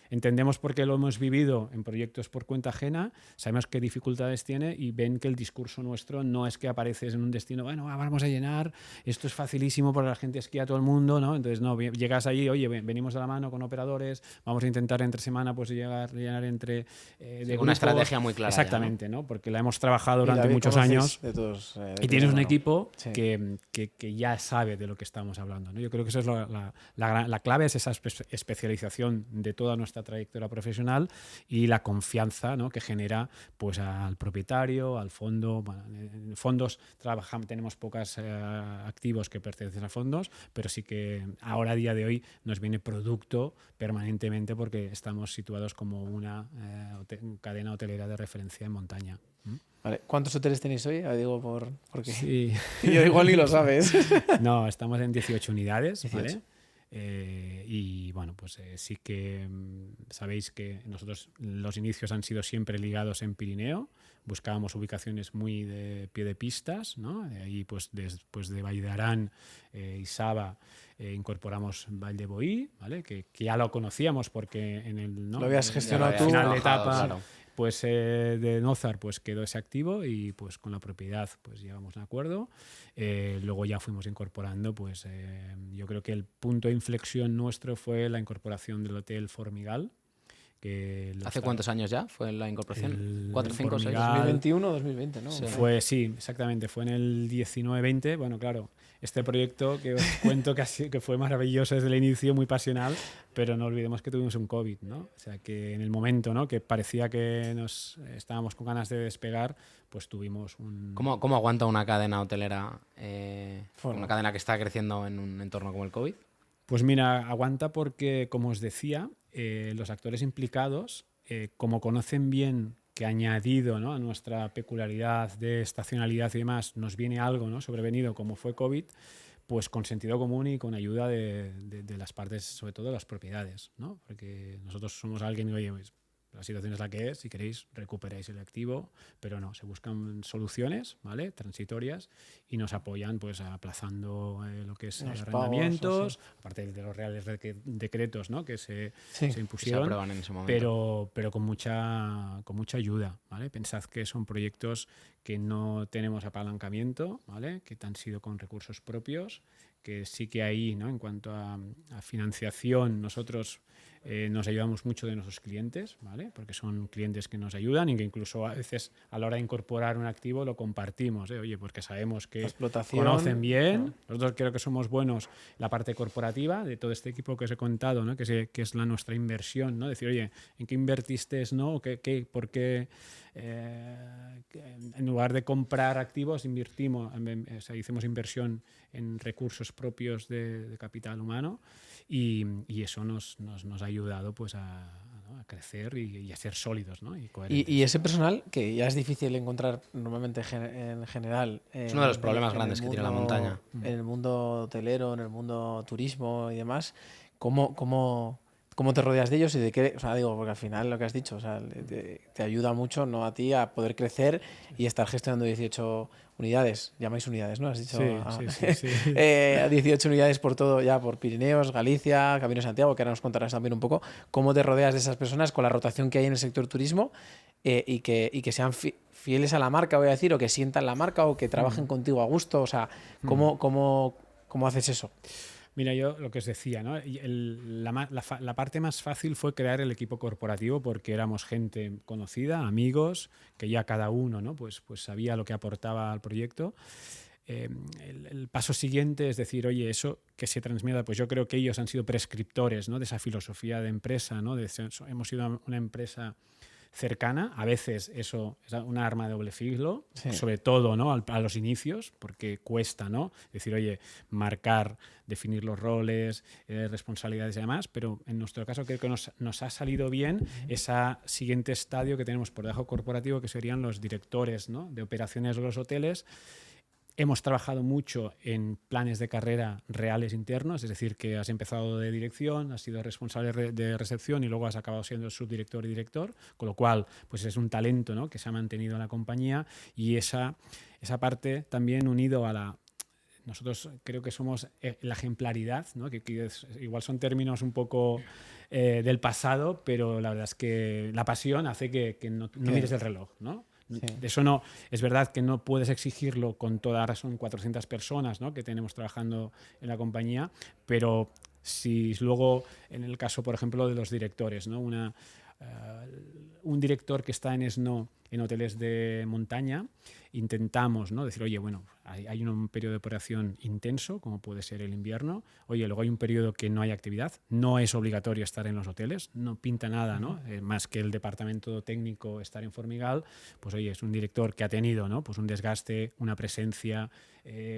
entendemos por qué lo hemos vivido en proyectos por cuenta ajena, sabemos qué dificultades tiene y ven que el discurso nuestro no es que apareces en un destino, bueno, vamos a llenar, esto es facilísimo porque la gente esquía a todo el mundo, ¿no? Entonces, no, llegas allí, oye, venimos de la mano con operadores, vamos a intentar entre semana pues llenar entre... una estrategia muy clara. Exactamente, ya, ¿no? Porque la hemos trabajado durante David, muchos años y tienes un equipo sí. que ya sabe de lo que estamos hablando, ¿no? Yo creo que eso es la clave, es esa especialización de toda nuestra trayectoria profesional y la confianza, ¿no? Que genera pues al propietario, al fondo. Bueno, en fondos tenemos pocos activos que pertenecen a fondos, pero sí que ahora a día de hoy nos viene producto permanentemente porque estamos situados como una cadena hotelera de referencia en montaña. Vale. ¿Cuántos hoteles tenéis hoy? Digo, porque Sí. yo igual ni lo sabes. No, estamos en 18 unidades, 18. ¿vale? Y bueno, pues sí que sabéis que nosotros los inicios han sido siempre ligados en Pirineo. Buscábamos ubicaciones muy de pie de pistas, ¿no? Ahí pues después de Vall de Arán y Saba incorporamos Vall de Boí, ¿vale? Que ya lo conocíamos porque en el, ¿no? Lo habías gestionado Ya tú. lo Final de habías trabajado, etapa, claro. pues de Nozar pues quedó ese activo y pues con la propiedad pues llegamos a un acuerdo. Luego ya fuimos incorporando, pues yo creo que el punto de inflexión nuestro fue la incorporación del Hotel Formigal. Que ¿Hace cuántos años ya fue la incorporación? El ¿4, 5, 6? Formigal 2021 o 2020, ¿no? Sí. Sí, exactamente, fue en el 19-20. Bueno, claro, este proyecto que os cuento que fue maravilloso desde el inicio, muy pasional, pero no olvidemos que tuvimos un COVID, ¿no? O sea, que en el momento, ¿no?, que parecía que nos estábamos con ganas de despegar, pues tuvimos un... ¿Cómo aguanta una cadena hotelera, Bueno. una cadena que está creciendo en un entorno como el COVID? Pues mira, aguanta porque, como os decía, los actores implicados, como conocen bien que añadido, ¿no?, a nuestra peculiaridad de estacionalidad y demás, nos viene algo, ¿no?, sobrevenido como fue COVID, pues con sentido común y con ayuda de las partes, sobre todo de las propiedades, ¿no? Porque nosotros somos alguien que, oye, pues, la situación es la que es, si queréis recuperáis el activo, pero no, se buscan soluciones, ¿vale?, transitorias, y nos apoyan pues aplazando lo que es Los arrendamientos, pagos, aparte de los reales decretos, ¿no?, que se Sí. Se impusieron, aprueban en ese momento. pero con mucha ayuda, ¿vale? Pensad que son proyectos que no tenemos apalancamiento, ¿vale?, que han sido con recursos propios, que sí que ahí, ¿no?, en cuanto a financiación, nosotros nos ayudamos mucho de nuestros clientes, ¿vale?, porque son clientes que nos ayudan y que incluso a veces a la hora de incorporar un activo lo compartimos, oye, porque sabemos que La explotación, conocen bien. ¿no? Nosotros creo que somos buenos en la parte corporativa de todo este equipo que os he contado, ¿no?, que es nuestra inversión, ¿no? Decir, oye, ¿en qué invertiste, no? ¿Por qué? En lugar de comprar activos, invertimos, o sea, hicimos inversión en recursos propios de capital humano y eso nos ha ayudado pues a crecer y a ser sólidos, ¿no?, y coherentes. Y ese personal, que ya es difícil encontrar normalmente en general. Es uno de los problemas grandes que tiene la montaña. En el mundo hotelero, en el mundo turismo y demás, ¿cómo te rodeas de ellos y de qué? O sea, digo, porque al final lo que has dicho, o sea, te ayuda mucho, ¿no?, a ti a poder crecer y estar gestionando 18 unidades. Llamáis unidades, ¿no? Has dicho. Sí. 18 unidades por todo, ya por Pirineos, Galicia, Camino de Santiago, que ahora nos contarás también un poco. ¿Cómo te rodeas de esas personas con la rotación que hay en el sector turismo y que sean fieles a la marca, voy a decir, o que sientan la marca o que trabajen contigo a gusto? O sea, ¿cómo haces eso? Mira, yo lo que os decía, ¿no?, la parte más fácil fue crear el equipo corporativo porque éramos gente conocida, amigos, que ya cada uno, ¿no?, pues sabía lo que aportaba al proyecto. El paso siguiente es decir, oye, eso que se transmita, pues yo creo que ellos han sido prescriptores, ¿no?, de esa filosofía de empresa, ¿no?, hemos sido una empresa cercana. A veces eso es un arma de doble filo, Sí. sobre todo, ¿no?, a los inicios, porque cuesta, ¿no?, decir, oye, marcar, definir los roles, responsabilidades y demás, pero en nuestro caso creo que nos ha salido bien ese siguiente estadio que tenemos por debajo corporativo, que serían los directores, ¿no?, de operaciones de los hoteles. Hemos trabajado mucho en planes de carrera reales internos, es decir, que has empezado de dirección, has sido responsable de recepción y luego has acabado siendo subdirector y director, con lo cual pues es un talento, ¿no?, que se ha mantenido en la compañía, y esa parte también unido a la... Nosotros creo que somos la ejemplaridad, ¿no?, que igual son términos un poco del pasado, pero la verdad es que la pasión hace que no mires el reloj, ¿no? Sí. De eso no, es verdad que no puedes exigirlo con toda, ahora son 400 personas, ¿no?, que tenemos trabajando en la compañía, pero si luego, en el caso, por ejemplo, de los directores, ¿no?, un director que está en SNO, en hoteles de montaña, intentamos, ¿no?, decir, oye, bueno, hay un periodo de operación intenso, como puede ser el invierno, oye, luego hay un periodo que no hay actividad, no es obligatorio estar en los hoteles, no pinta nada, ¿no?, más que el departamento técnico estar en Formigal, pues oye, es un director que ha tenido, ¿no?, pues un desgaste, una presencia,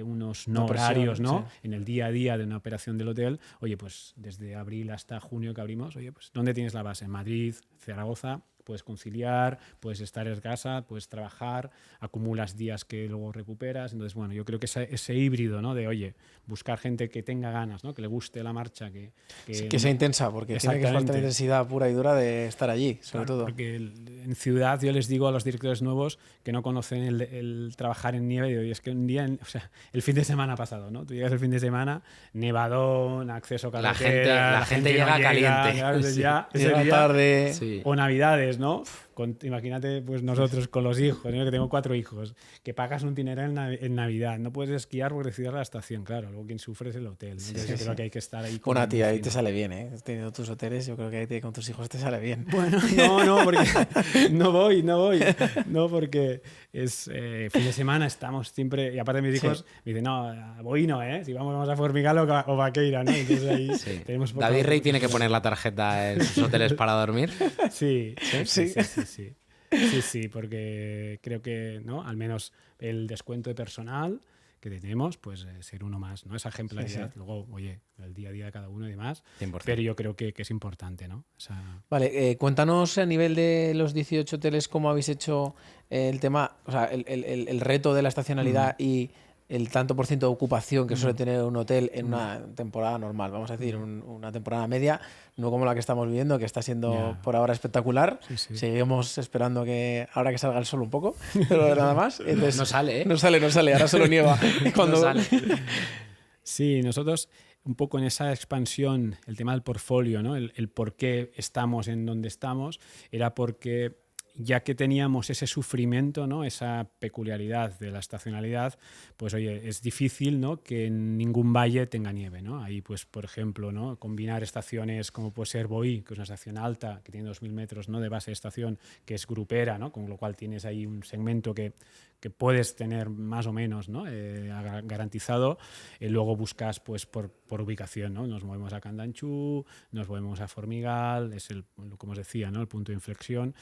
unos no horarios, ¿no?, sí, en el día a día de una operación del hotel. Oye, pues desde abril hasta junio que abrimos, oye, pues ¿dónde tienes la base? En Madrid, Zaragoza. puedes conciliar, puedes estar en casa, puedes trabajar, acumulas días que luego recuperas. Entonces, bueno, yo creo que ese híbrido, ¿no? De, oye, buscar gente que tenga ganas, ¿no? Que le guste la marcha, que sea intensa, porque tiene que faltar intensidad pura y dura de estar allí, sobre todo. Porque en ciudad yo les digo a los directores nuevos que no conocen el trabajar en nieve, y es que un día, o sea, el fin de semana pasado, ¿no? Tú llegas el fin de semana, nevadón, acceso a carretera, la gente llega no caliente. Claro, Sí. ya, Llega tarde. Sí. o Navidades, ¿no? Imagínate, pues nosotros con los hijos, ¿no? Que tengo 4 hijos, que pagas un itinerario en Navidad, no puedes esquiar porque cierra la estación, claro, luego quien sufre es el hotel, ¿no? Entonces yo creo que hay que estar ahí. Bueno, tía, ahí te sale bien, ¿eh? Teniendo tus hoteles, yo creo que ahí con tus hijos te sale bien. Bueno, no, porque no voy, no, porque es fin de semana, estamos siempre, y aparte mis hijos me dicen, no, voy no, si vamos a Formigal o Vaqueira, ¿no? Entonces ahí tenemos poco. David Rey tiene que poner la tarjeta en sus hoteles para dormir. Sí, porque creo que, ¿no? Al menos el descuento de personal que tenemos, pues ser uno más, ¿no? Esa ejemplaridad. Luego, oye, el día a día de cada uno y demás. 100%. Pero yo creo que es importante, ¿no? Vale, cuéntanos a nivel de los 18 hoteles cómo habéis hecho el tema, o sea, el reto de la estacionalidad y el tanto por ciento de ocupación que suele tener un hotel en una temporada normal, vamos a decir, una temporada media, no como la que estamos viviendo, que está siendo por ahora espectacular. Sí. Seguimos esperando que ahora que salga el sol un poco, pero nada más. Entonces, No sale, ¿eh? No sale, ahora solo nieva. Cuando... No sale. Sí, nosotros un poco en esa expansión, el tema del portfolio, ¿no? El por qué estamos en donde estamos, era porque ya que teníamos ese sufrimiento, ¿no? Esa peculiaridad de la estacionalidad, pues oye, es difícil, ¿no? Que en ningún valle tenga nieve, ¿no? Ahí, pues, por ejemplo, ¿no? Combinar estaciones como puede ser Boí, que es una estación alta, que tiene 2.000 metros, ¿no? De base de estación, que es grupera, ¿no? Con lo cual tienes ahí un segmento que puedes tener más o menos, ¿no? Garantizado. Luego buscas pues por ubicación, ¿no? Nos movemos a Candanchú, nos movemos a Formigal, es como os decía, ¿no? El punto de inflexión.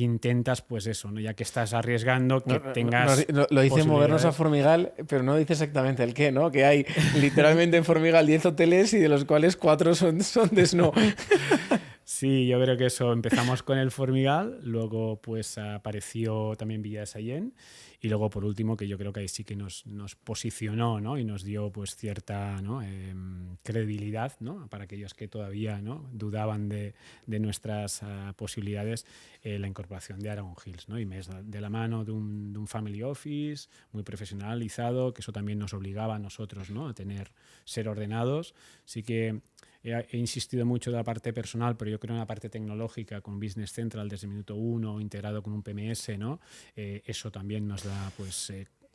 Intentas pues eso, ¿no? Ya que estás arriesgando que tengas lo dice movernos a Formigal, pero no dice exactamente el qué, ¿no? Que hay literalmente en Formigal 10 hoteles y de los cuales 4 son de snow. Sí, yo creo que eso. Empezamos con el Formigal, luego pues apareció también Villa de Sallent y luego por último, que yo creo que ahí sí que nos posicionó, ¿no? Y nos dio pues cierta, ¿no? Credibilidad, ¿no? Para aquellos que todavía, ¿no? dudaban de nuestras posibilidades, la incorporación de Aragon Hills, ¿no? Y de la mano de un family office muy profesionalizado, que eso también nos obligaba a nosotros, ¿no? A ser ordenados. Sí que he insistido mucho de la parte personal, pero yo creo en la parte tecnológica con Business Central desde el minuto 1, integrado con un PMS, ¿no? Eso también nos da pues,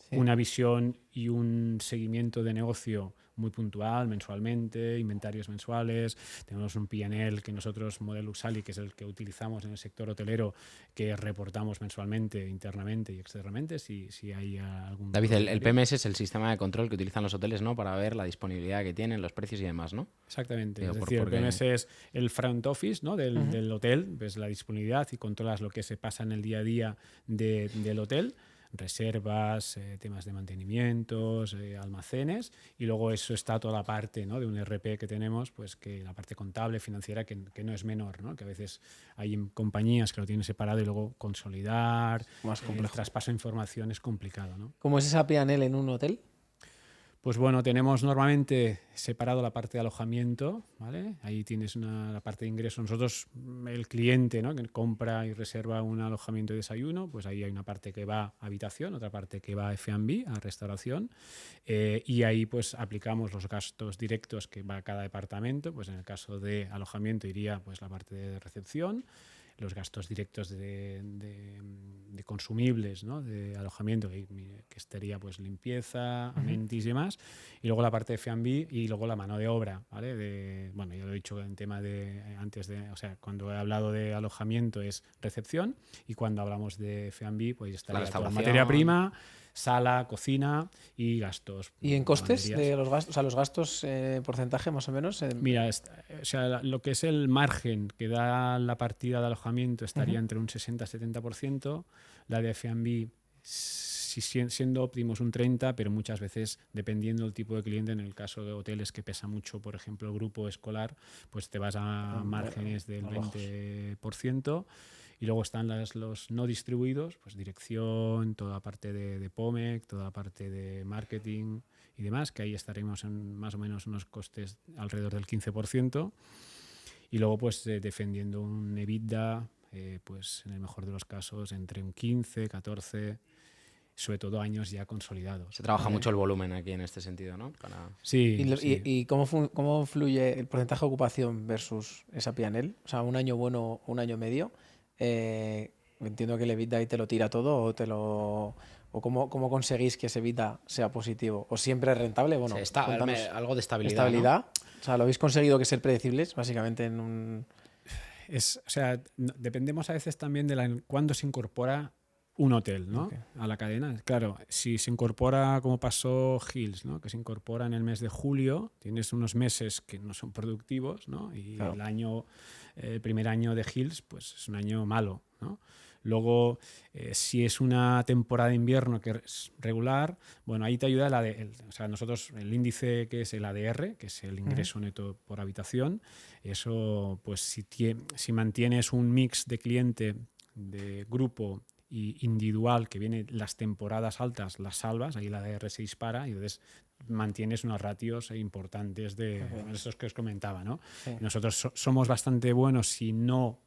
una visión y un seguimiento de negocio muy puntual, mensualmente, inventarios mensuales. Tenemos un P&L que nosotros, modelo Usali, que es el que utilizamos en el sector hotelero, que reportamos mensualmente, internamente y externamente, si hay algún... David, el PMS es el sistema de control que utilizan los hoteles, ¿no? Para ver la disponibilidad que tienen, los precios y demás, ¿no? Exactamente. Digo, es decir, el PMS es el front office, ¿no? del hotel, ves la disponibilidad y controlas lo que se pasa en el día a día del hotel. Reservas, temas de mantenimientos, almacenes, y luego eso está toda la parte, ¿no? de un RP que tenemos, pues que la parte contable, financiera, que no es menor, ¿no? Que a veces hay compañías que lo tienen separado y luego consolidar, más complejo. El traspaso de información es complicado, ¿no? ¿Cómo es esa P&L en un hotel? Pues bueno, tenemos normalmente separado la parte de alojamiento, ¿vale? Ahí tienes la parte de ingresos. Nosotros, el cliente, ¿no? Que compra y reserva un alojamiento y desayuno, pues ahí hay una parte que va a habitación, otra parte que va a F&B, a restauración, y ahí pues aplicamos los gastos directos que va a cada departamento. Pues en el caso de alojamiento iría pues la parte de recepción, los gastos directos de consumibles, ¿no? De alojamiento, que estaría pues limpieza, amenities y demás, y luego la parte de F&B y luego la mano de obra, ¿vale? Bueno, ya lo he dicho en tema o sea, cuando he hablado de alojamiento es recepción, y cuando hablamos de F&B pues estaría toda materia prima, sala, cocina y gastos. ¿Y en costes de los gastos? O sea, los gastos, porcentaje más o menos. Mira, o sea, lo que es el margen que da la partida de alojamiento estaría entre un 60-70%, la de F&B siendo óptimos un 30%, pero muchas veces, dependiendo del tipo de cliente, en el caso de hoteles que pesa mucho, por ejemplo, grupo escolar, pues te vas a márgenes del 20%. Y luego están los no distribuidos, pues dirección, toda la parte de POMEC, toda la parte de marketing y demás, que ahí estaremos en más o menos unos costes alrededor del 15%. Y luego pues defendiendo un EBITDA, pues en el mejor de los casos entre un 15, 14, sobre todo años ya consolidados. Se trabaja mucho el volumen aquí en este sentido, ¿no? Sí, sí. ¿Y cómo fluye el porcentaje de ocupación versus esa P&L? O sea, un año bueno, un año medio. Entiendo que el EBITDA ahí te lo tira todo o cómo conseguís que ese EBITDA sea positivo. ¿O siempre es rentable? Bueno, Sí, algo de estabilidad. Estabilidad. ¿No? O sea, ¿lo habéis conseguido que ser predecibles, básicamente en un...? O sea, dependemos a veces también de cuándo se incorpora un hotel, ¿no? Okay. A la cadena. Claro, si se incorpora como pasó Hills, ¿no? Que se incorpora en el mes de julio, tienes unos meses que no son productivos, ¿no? Y claro, el primer año de Hills, pues es un año malo, ¿no? Luego, si es una temporada de invierno que es regular, bueno, ahí te ayuda o sea, nosotros el índice que es el ADR, que es el ingreso neto por habitación, eso, pues si mantienes un mix de cliente, de grupo y individual que viene las temporadas altas, las salvas, ahí la ADR se dispara y entonces mantienes unos ratios importantes de esos que os comentaba, ¿no? Sí. Nosotros somos bastante buenos si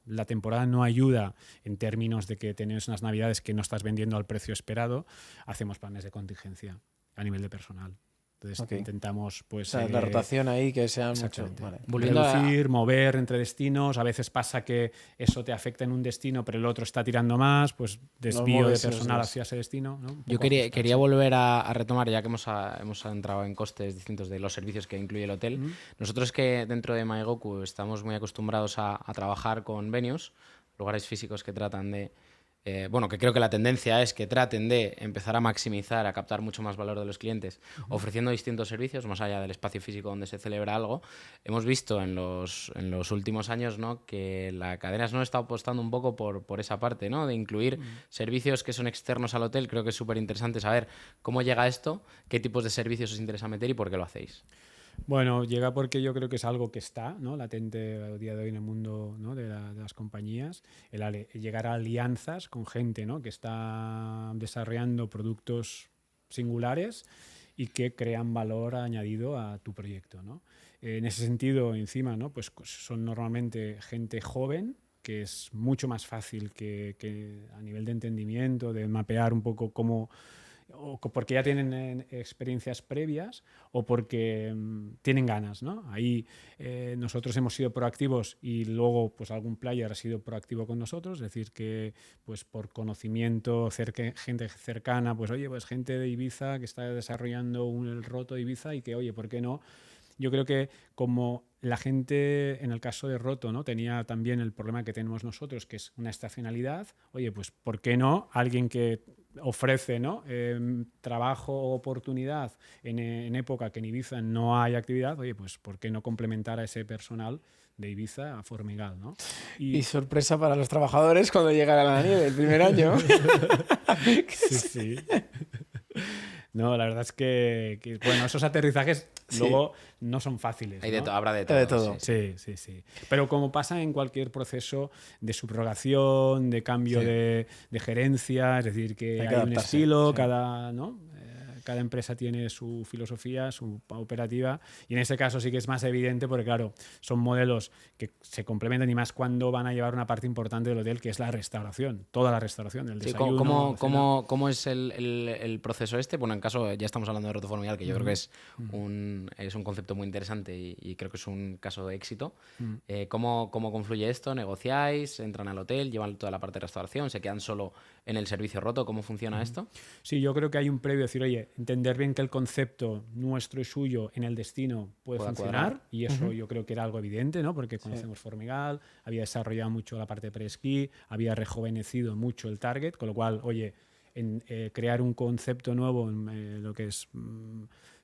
la temporada no ayuda en términos de que tenés unas navidades que no estás vendiendo al precio esperado, hacemos planes de contingencia a nivel de personal. Entonces intentamos pues... O sea, la rotación ahí que sea mucho... Vale. Reducir, mover entre destinos. A veces pasa que eso te afecta en un destino, pero el otro está tirando más, pues desvío de personal hacia ese destino, ¿no? Yo quería volver a retomar, ya que hemos entrado en costes distintos de los servicios que incluye el hotel. Nosotros que dentro de Maigoku estamos muy acostumbrados a trabajar con venues, lugares físicos que tratan de... que creo que la tendencia es que traten de empezar a maximizar, a captar mucho más valor de los clientes, ofreciendo distintos servicios, más allá del espacio físico donde se celebra algo. Hemos visto en los últimos años, ¿no?, que la cadena no está apostando un poco por esa parte, ¿no?, de incluir servicios que son externos al hotel. Creo que es súper interesante saber cómo llega esto, qué tipos de servicios os interesa meter y por qué lo hacéis. Bueno, llega porque yo creo que es algo que está, ¿no?, latente a día de hoy en el mundo, ¿no?, de las compañías, llegar a alianzas con gente, ¿no?, que está desarrollando productos singulares y que crean valor añadido a tu proyecto, ¿no? En ese sentido, encima, ¿no?, pues son normalmente gente joven, que es mucho más fácil que a nivel de entendimiento, de mapear un poco cómo... o porque ya tienen experiencias previas o porque tienen ganas, ¿no? Ahí nosotros hemos sido proactivos y luego pues algún player ha sido proactivo con nosotros, es decir que pues por conocimiento, gente cercana, pues oye, pues gente de Ibiza que está desarrollando el Roto de Ibiza y que oye, ¿por qué no? Yo creo que como la gente, en el caso de Roto, ¿no?, tenía también el problema que tenemos nosotros, que es una estacionalidad, oye, pues ¿por qué no alguien que ofrece, ¿no?, trabajo o oportunidad en época que en Ibiza no hay actividad, oye, pues ¿por qué no complementar a ese personal de Ibiza a Formigal, ¿no? Y sorpresa para los trabajadores cuando llegan a la nieve el primer año. Sí. No, la verdad es que bueno, esos aterrizajes luego no son fáciles, ¿no? Habrá de todo. Sí. Pero como pasa en cualquier proceso de subrogación, de cambio de gerencia, es decir, que hay un estilo, cada empresa tiene su filosofía, su operativa, y en ese caso sí que es más evidente porque, claro, son modelos que se complementan y más cuando van a llevar una parte importante del hotel, que es la restauración, toda la restauración, el desayuno. ¿Cómo es el proceso este? Bueno, en caso, ya estamos hablando de Roto Formigal, que yo creo que es un concepto muy interesante y creo que es un caso de éxito. ¿Cómo confluye esto? ¿Negociáis? ¿Entran al hotel? ¿Llevan toda la parte de restauración? ¿Se quedan solo en el servicio roto? ¿Cómo funciona esto? Sí, yo creo que hay un previo, decir, oye, entender bien que el concepto nuestro y suyo en el destino puede funcionar cuadrar. Y eso yo creo que era algo evidente, ¿no? Porque conocemos Formigal, había desarrollado mucho la parte de pre-esquí, había rejuvenecido mucho el target, con lo cual, oye, crear un concepto nuevo en lo que es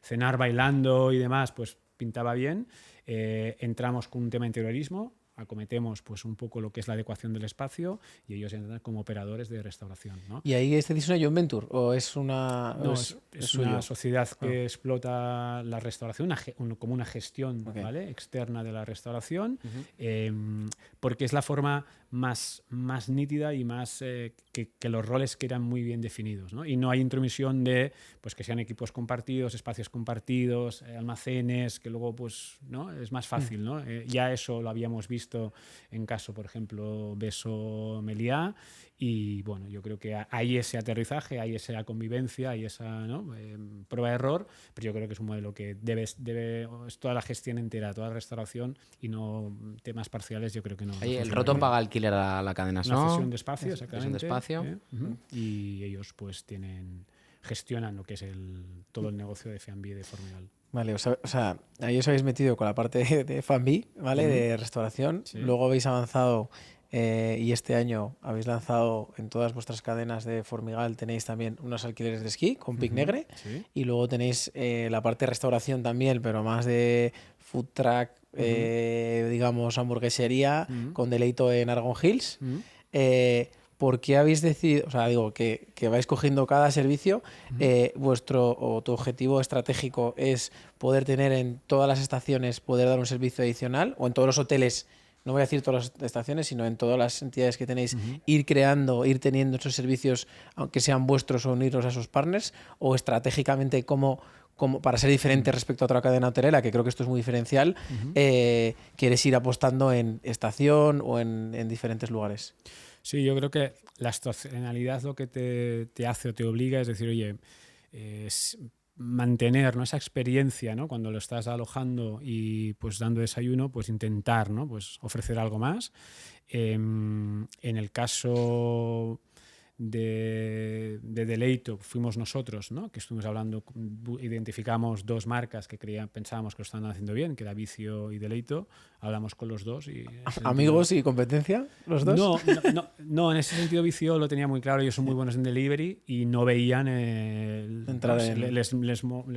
cenar bailando y demás, pues pintaba bien. Entramos con un tema de interiorismo, acometemos pues un poco lo que es la adecuación del espacio y ellos entran como operadores de restauración, ¿no? ¿Y ahí es una joint venture o es una...? No, o es suyo? una sociedad que explota la restauración, como una gestión, Ok. ¿vale?, externa de la restauración, porque es la forma más nítida y más que los roles quedan muy bien definidos, ¿no? Y no hay intromisión de pues que sean equipos compartidos, espacios compartidos, almacenes, que luego pues no es más fácil, ¿no? Ya eso lo habíamos visto en caso, por ejemplo, Beso Meliá, y bueno, yo creo que hay ese aterrizaje, hay esa convivencia, hay esa, ¿no?, prueba de error, pero yo creo que es un modelo que es toda la gestión entera, toda la restauración y no temas parciales. Yo creo que no. Oye, el funciona Rotom bien. paga alquiler a la cadena, Una ¿no? cesión de espacio, Cesión exactamente. de espacio. Y ellos pues gestionan lo que es todo el negocio de F&B de Formigal. Vale, o sea, ahí os habéis metido con la parte de F&B, ¿vale? De restauración. Sí. Luego habéis avanzado y este año habéis lanzado en todas vuestras cadenas de Formigal, tenéis también unos alquileres de esquí con Pic Negre. Sí. Y luego tenéis la parte de restauración también, pero más de food truck, digamos, hamburguesería, con Deleito en Argon Hills. ¿Por qué habéis decidido, o sea, digo, que vais cogiendo cada servicio? Tu objetivo estratégico es poder tener en todas las estaciones, poder dar un servicio adicional, o en todos los hoteles, no voy a decir todas las estaciones, sino en todas las entidades que tenéis, ir teniendo esos servicios, aunque sean vuestros, o unirlos a esos partners, o estratégicamente como para ser diferente respecto a otra cadena hotelera, que creo que esto es muy diferencial, quieres ir apostando en estación o en diferentes lugares. Sí, yo creo que la estacionalidad lo que te hace o te obliga es decir, oye, mantener, ¿no?, esa experiencia, ¿no?, cuando lo estás alojando y pues dando desayuno, pues intentar, ¿no?, pues ofrecer algo más. En el caso de Deleito fuimos nosotros, ¿no?, que estuvimos hablando, identificamos dos marcas que pensábamos que lo estaban haciendo bien, que era Vicio y Deleito. Hablamos con los dos y ¿Amigos y competencia los dos? No, en ese sentido Vicio lo tenía muy claro. Ellos son muy buenos en delivery y no veían les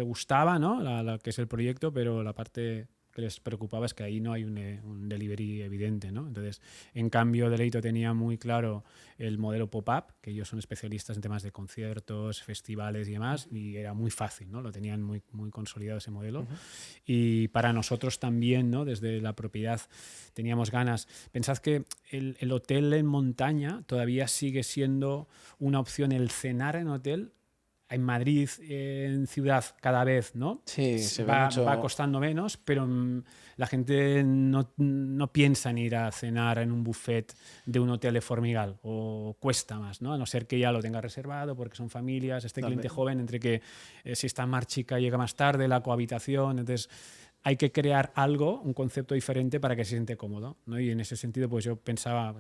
gustaba, ¿no?, la que es el proyecto, pero la parte que les preocupaba es que ahí no hay un delivery evidente, ¿no? Entonces, en cambio, Deleito tenía muy claro el modelo pop-up, que ellos son especialistas en temas de conciertos, festivales y demás, y era muy fácil, ¿no? Lo tenían muy, muy consolidado ese modelo. Y para nosotros también, ¿no?, desde la propiedad teníamos ganas. Pensad que el hotel en montaña todavía sigue siendo una opción, el cenar en hotel. En Madrid, en ciudad, cada vez, ¿no? Sí, va mucho. costando menos, pero la gente no piensa en ir a cenar en un buffet de un hotel de Formigal, o cuesta más, ¿no? A no ser que ya lo tenga reservado porque son familias, cliente joven, entre que si está más chica llega más tarde, la cohabitación, entonces hay que crear algo, un concepto diferente para que se siente cómodo, ¿no? Y en ese sentido, pues yo pensaba,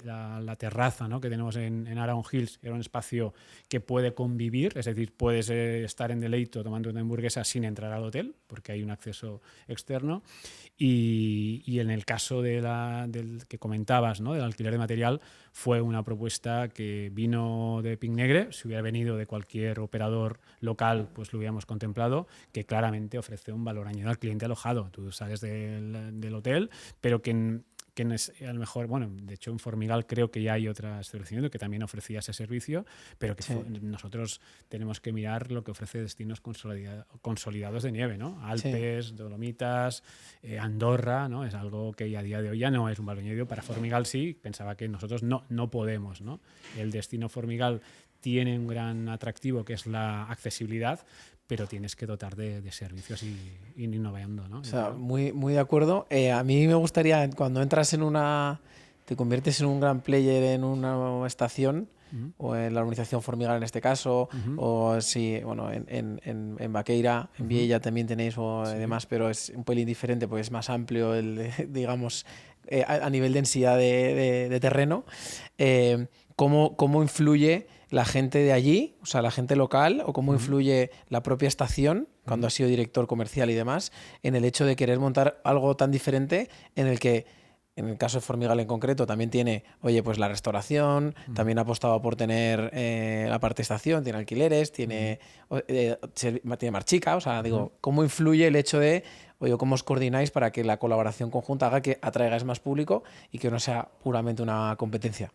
la terraza, ¿no?, que tenemos en Argon Hills era un espacio que puede convivir, es decir, puedes estar en Deleito tomando una hamburguesa sin entrar al hotel, porque hay un acceso externo. Y en el caso del que comentabas, ¿no?, del alquiler de material, fue una propuesta que vino de Pic Negre. Si hubiera venido de cualquier operador local, pues lo hubiéramos contemplado, que claramente ofrece un valor añadido al cliente alojado. Tú sales del hotel, pero que a lo mejor, bueno, de hecho en Formigal creo que ya hay otra establecimiento que también ofrecía ese servicio, pero que nosotros tenemos que mirar lo que ofrece destinos consolidados de nieve, ¿no? Alpes, Dolomitas, Andorra, ¿no? Es algo que a día de hoy ya no es un valor añadido. Para Formigal sí, pensaba que nosotros no podemos, ¿no? El destino Formigal tiene un gran atractivo que es la accesibilidad, pero tienes que dotar de servicios y innovando, ¿no? O sea, muy, muy de acuerdo. A mí me gustaría, cuando entras te conviertes en un gran player en una estación, o en la organización Formigal en este caso, o si, bueno, en Baqueira, en Viella también tenéis o demás, pero es un pelín diferente porque es más amplio, digamos, a nivel densidad de terreno. ¿Cómo influye la gente de allí, o sea, la gente local, o cómo influye la propia estación, cuando has sido director comercial y demás, en el hecho de querer montar algo tan diferente en el que en el caso de Formigal en concreto, también tiene, oye, pues la restauración, también ha apostado por tener la parte de estación, tiene alquileres, tiene Marchica, o sea, digo, ¿cómo influye el hecho de, oye, cómo os coordináis para que la colaboración conjunta haga que atraigáis más público y que no sea puramente una competencia?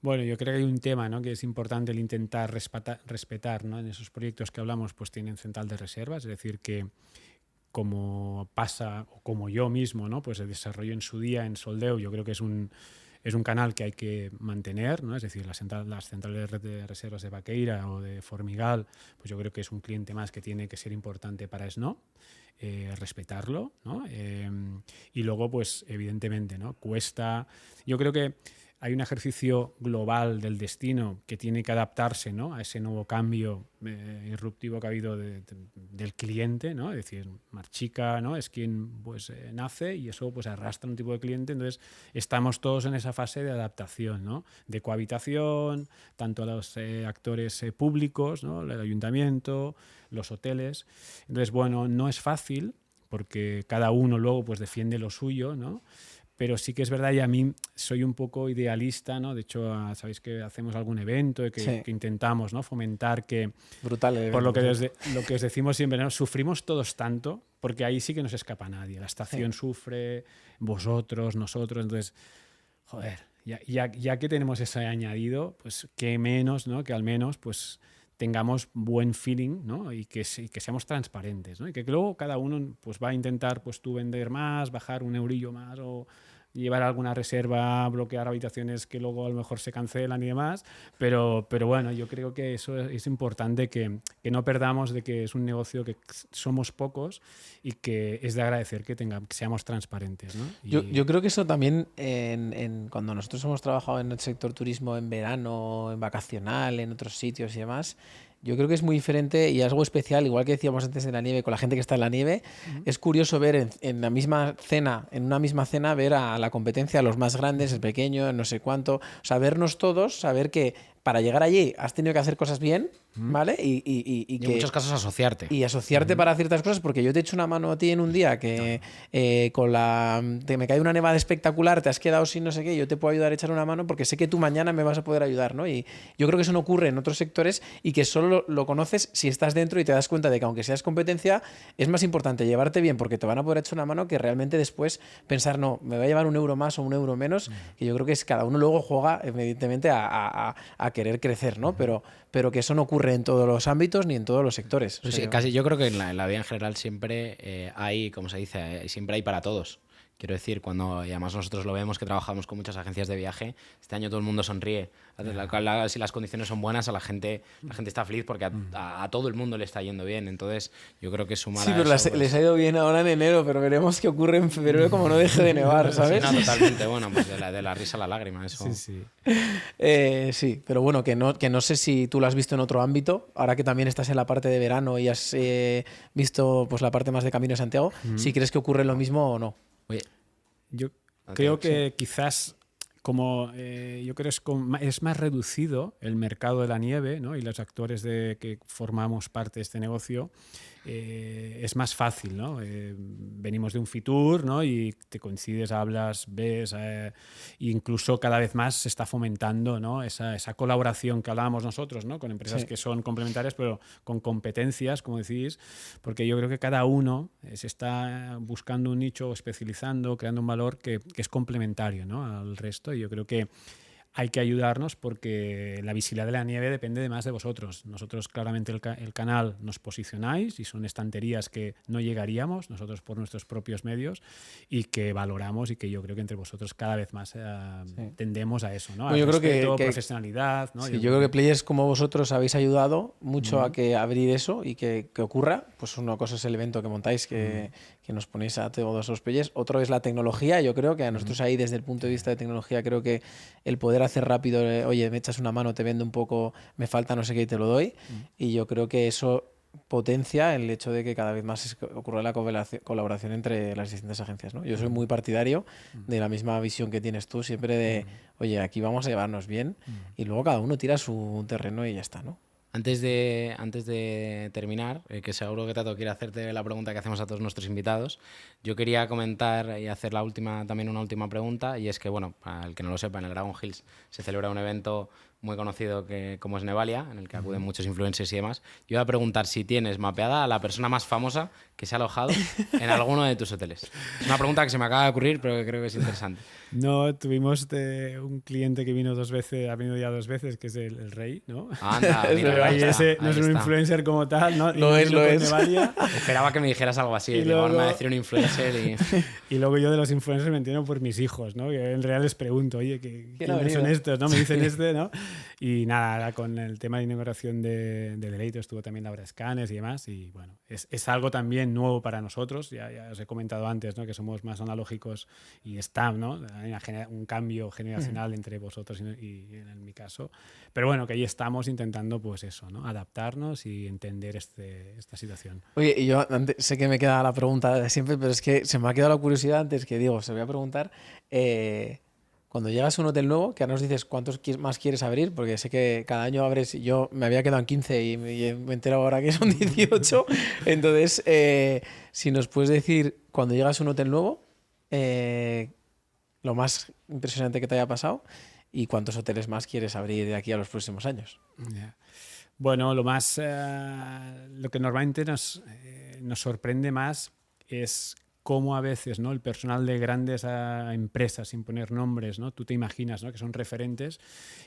Bueno, yo creo que hay un tema, ¿no?, que es importante el intentar respetar, ¿no? En esos proyectos que hablamos, pues tienen central de reservas, es decir, que como pasa, o como yo mismo, ¿no?, pues el desarrollo en su día en Soldeu, yo creo que es un canal que hay que mantener, ¿no? Es decir, las centrales de reservas de Baqueira o de Formigal, pues yo creo que es un cliente más que tiene que ser importante para SNO, respetarlo, ¿no? Y luego, pues evidentemente, ¿no?, cuesta. Yo creo que hay un ejercicio global del destino que tiene que adaptarse, ¿no?, a ese nuevo cambio irruptivo que ha habido del cliente, ¿no? Es decir, Marchica, ¿no?, es quien pues nace y eso pues arrastra un tipo de cliente. Entonces estamos todos en esa fase de adaptación, ¿no?, de cohabitación, tanto a los actores públicos, ¿no?, el ayuntamiento, los hoteles. Entonces, bueno, no es fácil porque cada uno luego pues defiende lo suyo, ¿no? Pero sí que es verdad, y a mí soy un poco idealista, ¿no? De hecho, sabéis que hacemos algún evento y que intentamos, ¿no?, fomentar que... Brutal el evento, por lo que os decimos siempre, ¿no?, sufrimos todos tanto, porque ahí sí que no se escapa nadie. La estación sufre, vosotros, nosotros. Entonces, joder, ya que tenemos ese añadido, pues qué menos, ¿no?, que al menos pues tengamos buen feeling, ¿no?, y que seamos transparentes, ¿no?, y que luego cada uno pues va a intentar, pues tú vender más, bajar un eurillo más o llevar alguna reserva, bloquear habitaciones que luego a lo mejor se cancelan y demás, pero bueno, yo creo que eso es importante, que no perdamos de que es un negocio que somos pocos y que es de agradecer que seamos transparentes, ¿no? Yo creo que eso también, cuando nosotros hemos trabajado en el sector turismo en verano, en vacacional, en otros sitios y demás, yo creo que es muy diferente y algo especial, igual que decíamos antes de la nieve, con la gente que está en la nieve. Es curioso ver en la misma cena, en una misma cena, ver a la competencia, a los más grandes, el pequeño, no sé cuánto. O sea, vernos todos, saber que para llegar allí has tenido que hacer cosas bien, ¿vale? Y que, en muchos casos asociarte. Y asociarte para ciertas cosas, porque yo te echo una mano a ti en un día que me cae una nevada espectacular, te has quedado sin no sé qué, yo te puedo ayudar a echar una mano porque sé que tú mañana me vas a poder ayudar, ¿no? Y yo creo que eso no ocurre en otros sectores y que solo lo conoces si estás dentro y te das cuenta de que aunque seas competencia, es más importante llevarte bien porque te van a poder echar una mano que realmente después pensar, no, me va a llevar un euro más o un euro menos, que yo creo que es cada uno luego juega evidentemente a querer crecer, ¿no? Pero que eso no ocurre en todos los ámbitos ni en todos los sectores. Pues sí, casi yo creo que en la vida en general siempre hay, como se dice, siempre hay para todos. Quiero decir, cuando, y además nosotros lo vemos que trabajamos con muchas agencias de viaje, este año todo el mundo sonríe. Si las condiciones son buenas, la gente está feliz porque a todo el mundo le está yendo bien. Entonces, yo creo que sumar sí, a pero eso, les ha ido bien ahora en enero, pero veremos qué ocurre en febrero como no deje de nevar, ¿sabes? Sí, no, totalmente. Bueno, pues de la risa a la lágrima, eso. Sí. Sí, pero bueno, que no sé si tú lo has visto en otro ámbito, ahora que también estás en la parte de verano y has visto pues la parte más de Camino de Santiago, si crees que ocurre lo mismo o no. Oye, yo creo que quizás yo creo es más reducido el mercado de la nieve, ¿no?, y los actores que formamos parte de este negocio, es más fácil, ¿no? Venimos de un Fitur, ¿no?, y te coincides, hablas, ves, incluso cada vez más se está fomentando, ¿no?, esa colaboración que hablábamos nosotros, ¿no?, con empresas que son complementarias pero con competencias, como decís, porque yo creo que cada uno se está buscando un nicho, especializando, creando un valor que es complementario, ¿no?, al resto. Y yo creo que hay que ayudarnos porque la visibilidad de la nieve depende de más de vosotros. Nosotros claramente el canal nos posicionáis y son estanterías que no llegaríamos nosotros por nuestros propios medios y que valoramos y que yo creo que entre vosotros cada vez más tendemos a eso, ¿no? Bueno, yo creo que profesionalidad, ¿no? Sí, yo creo que players como vosotros habéis ayudado mucho a abrir eso y que ocurra. Pues una cosa es el evento que montáis, que nos ponéis a todos los players. Otro es la tecnología. Yo creo que a nosotros ahí, desde el punto de vista de tecnología, creo que el poder hacer rápido, oye, me echas una mano, te vendo un poco, me falta no sé qué y te lo doy. Y yo creo que eso potencia el hecho de que cada vez más ocurra la colaboración entre las distintas agencias, ¿no? Yo soy muy partidario de la misma visión que tienes tú, siempre de, oye, aquí vamos a llevarnos bien y luego cada uno tira su terreno y ya está, ¿no? Antes de terminar, que seguro que Tato quiere hacerte la pregunta que hacemos a todos nuestros invitados, yo quería comentar y hacer también una última pregunta, y es que, bueno, para el que no lo sepa, en el Dragon Hills se celebra un evento muy conocido como es Nevalia, en el que acuden muchos influencers y demás. Yo iba a preguntar si tienes mapeada a la persona más famosa que se ha alojado en alguno de tus hoteles. Es una pregunta que se me acaba de ocurrir, pero que creo que es interesante. No, tuvimos un cliente que vino 2 veces, ha venido ya 2 veces, que es el rey, ¿no? Anda, mira, Pero ahí ese no es un está. influencer como tal, ¿no? Lo es. Nevalia. Esperaba que me dijeras algo así. Y Digo, ahora me va a luego- decir un influencer y... Y luego yo de los influencers me entiendo por mis hijos, ¿no? Que en realidad les pregunto, oye, ¿Quién ha ¿quiénes son venido? estos? ¿No? Me dicen ¿no? Y nada, con el tema de inauguración de Deleito estuvo también Laura Escanes y demás. Y bueno, es algo también nuevo para nosotros. Ya os he comentado antes, ¿no? Que somos más analógicos y está, ¿no? Hay un cambio generacional entre vosotros y en mi caso. Pero bueno, que ahí estamos intentando, pues eso, ¿no? Adaptarnos y entender esta situación. Oye, y yo sé que me queda la pregunta de siempre, pero es que se me ha quedado la curiosidad antes que digo, se voy a preguntar, cuando llegas a un hotel nuevo, que ahora nos dices cuántos más quieres abrir, porque sé que cada año abres, yo me había quedado en 15 y me entero ahora que son 18, entonces, si nos puedes decir, cuando llegas a un hotel nuevo, lo más impresionante que te haya pasado y cuántos hoteles más quieres abrir de aquí a los próximos años. Yeah. Bueno, lo que normalmente nos sorprende más es cómo a veces, ¿no? El personal de grandes empresas, sin poner nombres, ¿no? Tú te imaginas, ¿no? Que son referentes,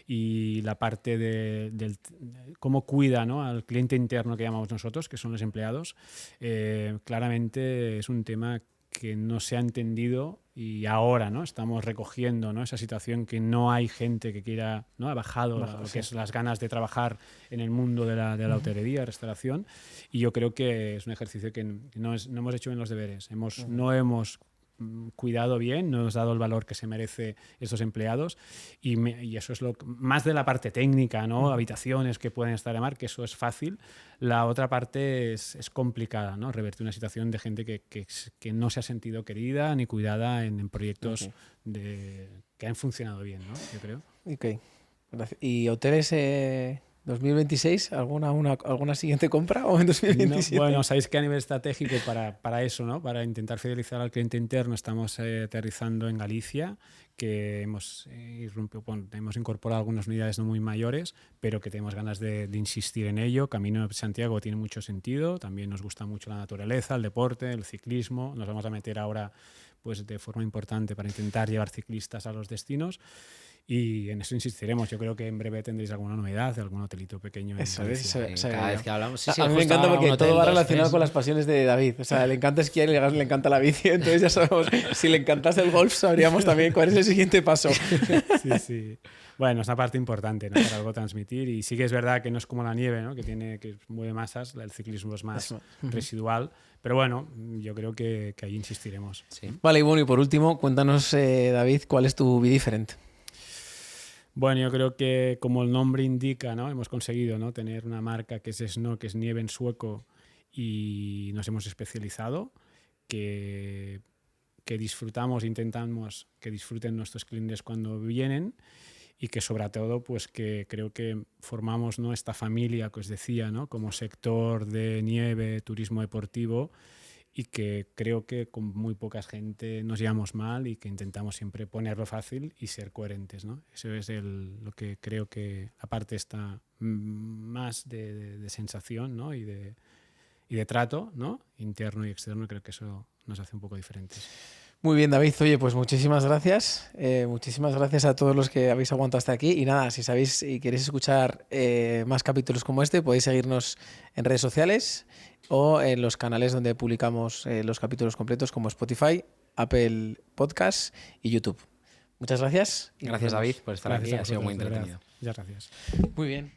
y la parte de cómo cuida, ¿no? Al cliente interno que llamamos nosotros, que son los empleados, claramente es un tema que no se ha entendido, y ahora, ¿no? Estamos recogiendo, ¿no? Esa situación que no hay gente que quiera, ¿no? Ha bajado lo que es las ganas de trabajar en el mundo de la hotelería, restauración, y yo creo que es un ejercicio que no hemos hecho bien los deberes. No hemos cuidado bien, no hemos dado el valor que se merece esos empleados, y eso es más de la parte técnica, ¿no? Habitaciones que pueden estar de mar, que eso es fácil. La otra parte es complicada, ¿no? Revertir una situación de gente que no se ha sentido querida ni cuidada en proyectos que han funcionado bien, ¿no? Yo creo. Ok, gracias. ¿Y hoteles 2026? ¿Alguna siguiente compra o en 2027? Bueno, sabéis que a nivel estratégico para eso, ¿no? Para intentar fidelizar al cliente interno, estamos aterrizando en Galicia, que hemos incorporado algunas unidades no muy mayores, pero que tenemos ganas de insistir en ello. Camino de Santiago tiene mucho sentido, también nos gusta mucho la naturaleza, el deporte, el ciclismo. Nos vamos a meter ahora, pues, de forma importante para intentar llevar ciclistas a los destinos. Y en eso insistiremos. Yo creo que en breve tendréis alguna novedad de algún hotelito pequeño. Eso es. Cada vez que hablamos... Sí, a mí me encanta porque todo va relacionado con las pasiones de David. O sea, le encanta esquiar y le encanta la bici. Entonces ya sabemos, si le encantase el golf, sabríamos también cuál es el siguiente paso. Sí. Bueno, es una parte importante, ¿no? Para algo transmitir. Y sí que es verdad que no es como la nieve, ¿no? Que mueve masas. El ciclismo es más residual. Pero bueno, yo creo que ahí insistiremos. Sí. Vale, y bueno, y por último, cuéntanos, David, ¿cuál es tu Be Different? Bueno, yo creo que, como el nombre indica, ¿no? Hemos conseguido, ¿no? Tener una marca que es Snow, que es nieve en sueco, y nos hemos especializado, que disfrutamos, intentamos que disfruten nuestros clientes cuando vienen, y que sobre todo, pues, que creo que formamos, ¿no? Esta familia que os decía, ¿no? Como sector de nieve, turismo deportivo, y que creo que con muy poca gente nos llevamos mal, y que intentamos siempre ponerlo fácil y ser coherentes, ¿no? Eso es lo que creo que, aparte, está más de sensación, ¿no? y de trato, ¿no? Interno y externo. Creo que eso nos hace un poco diferentes. Muy bien, David. Oye, pues muchísimas gracias. Muchísimas gracias a todos los que habéis aguantado hasta aquí. Y nada, si sabéis y queréis escuchar más capítulos como este, podéis seguirnos en redes sociales o en los canales donde publicamos los capítulos completos, como Spotify, Apple Podcasts y YouTube. Muchas gracias. Gracias, David, por estar aquí. Ha sido muy vosotros, entretenido. Muchas gracias. Muy bien.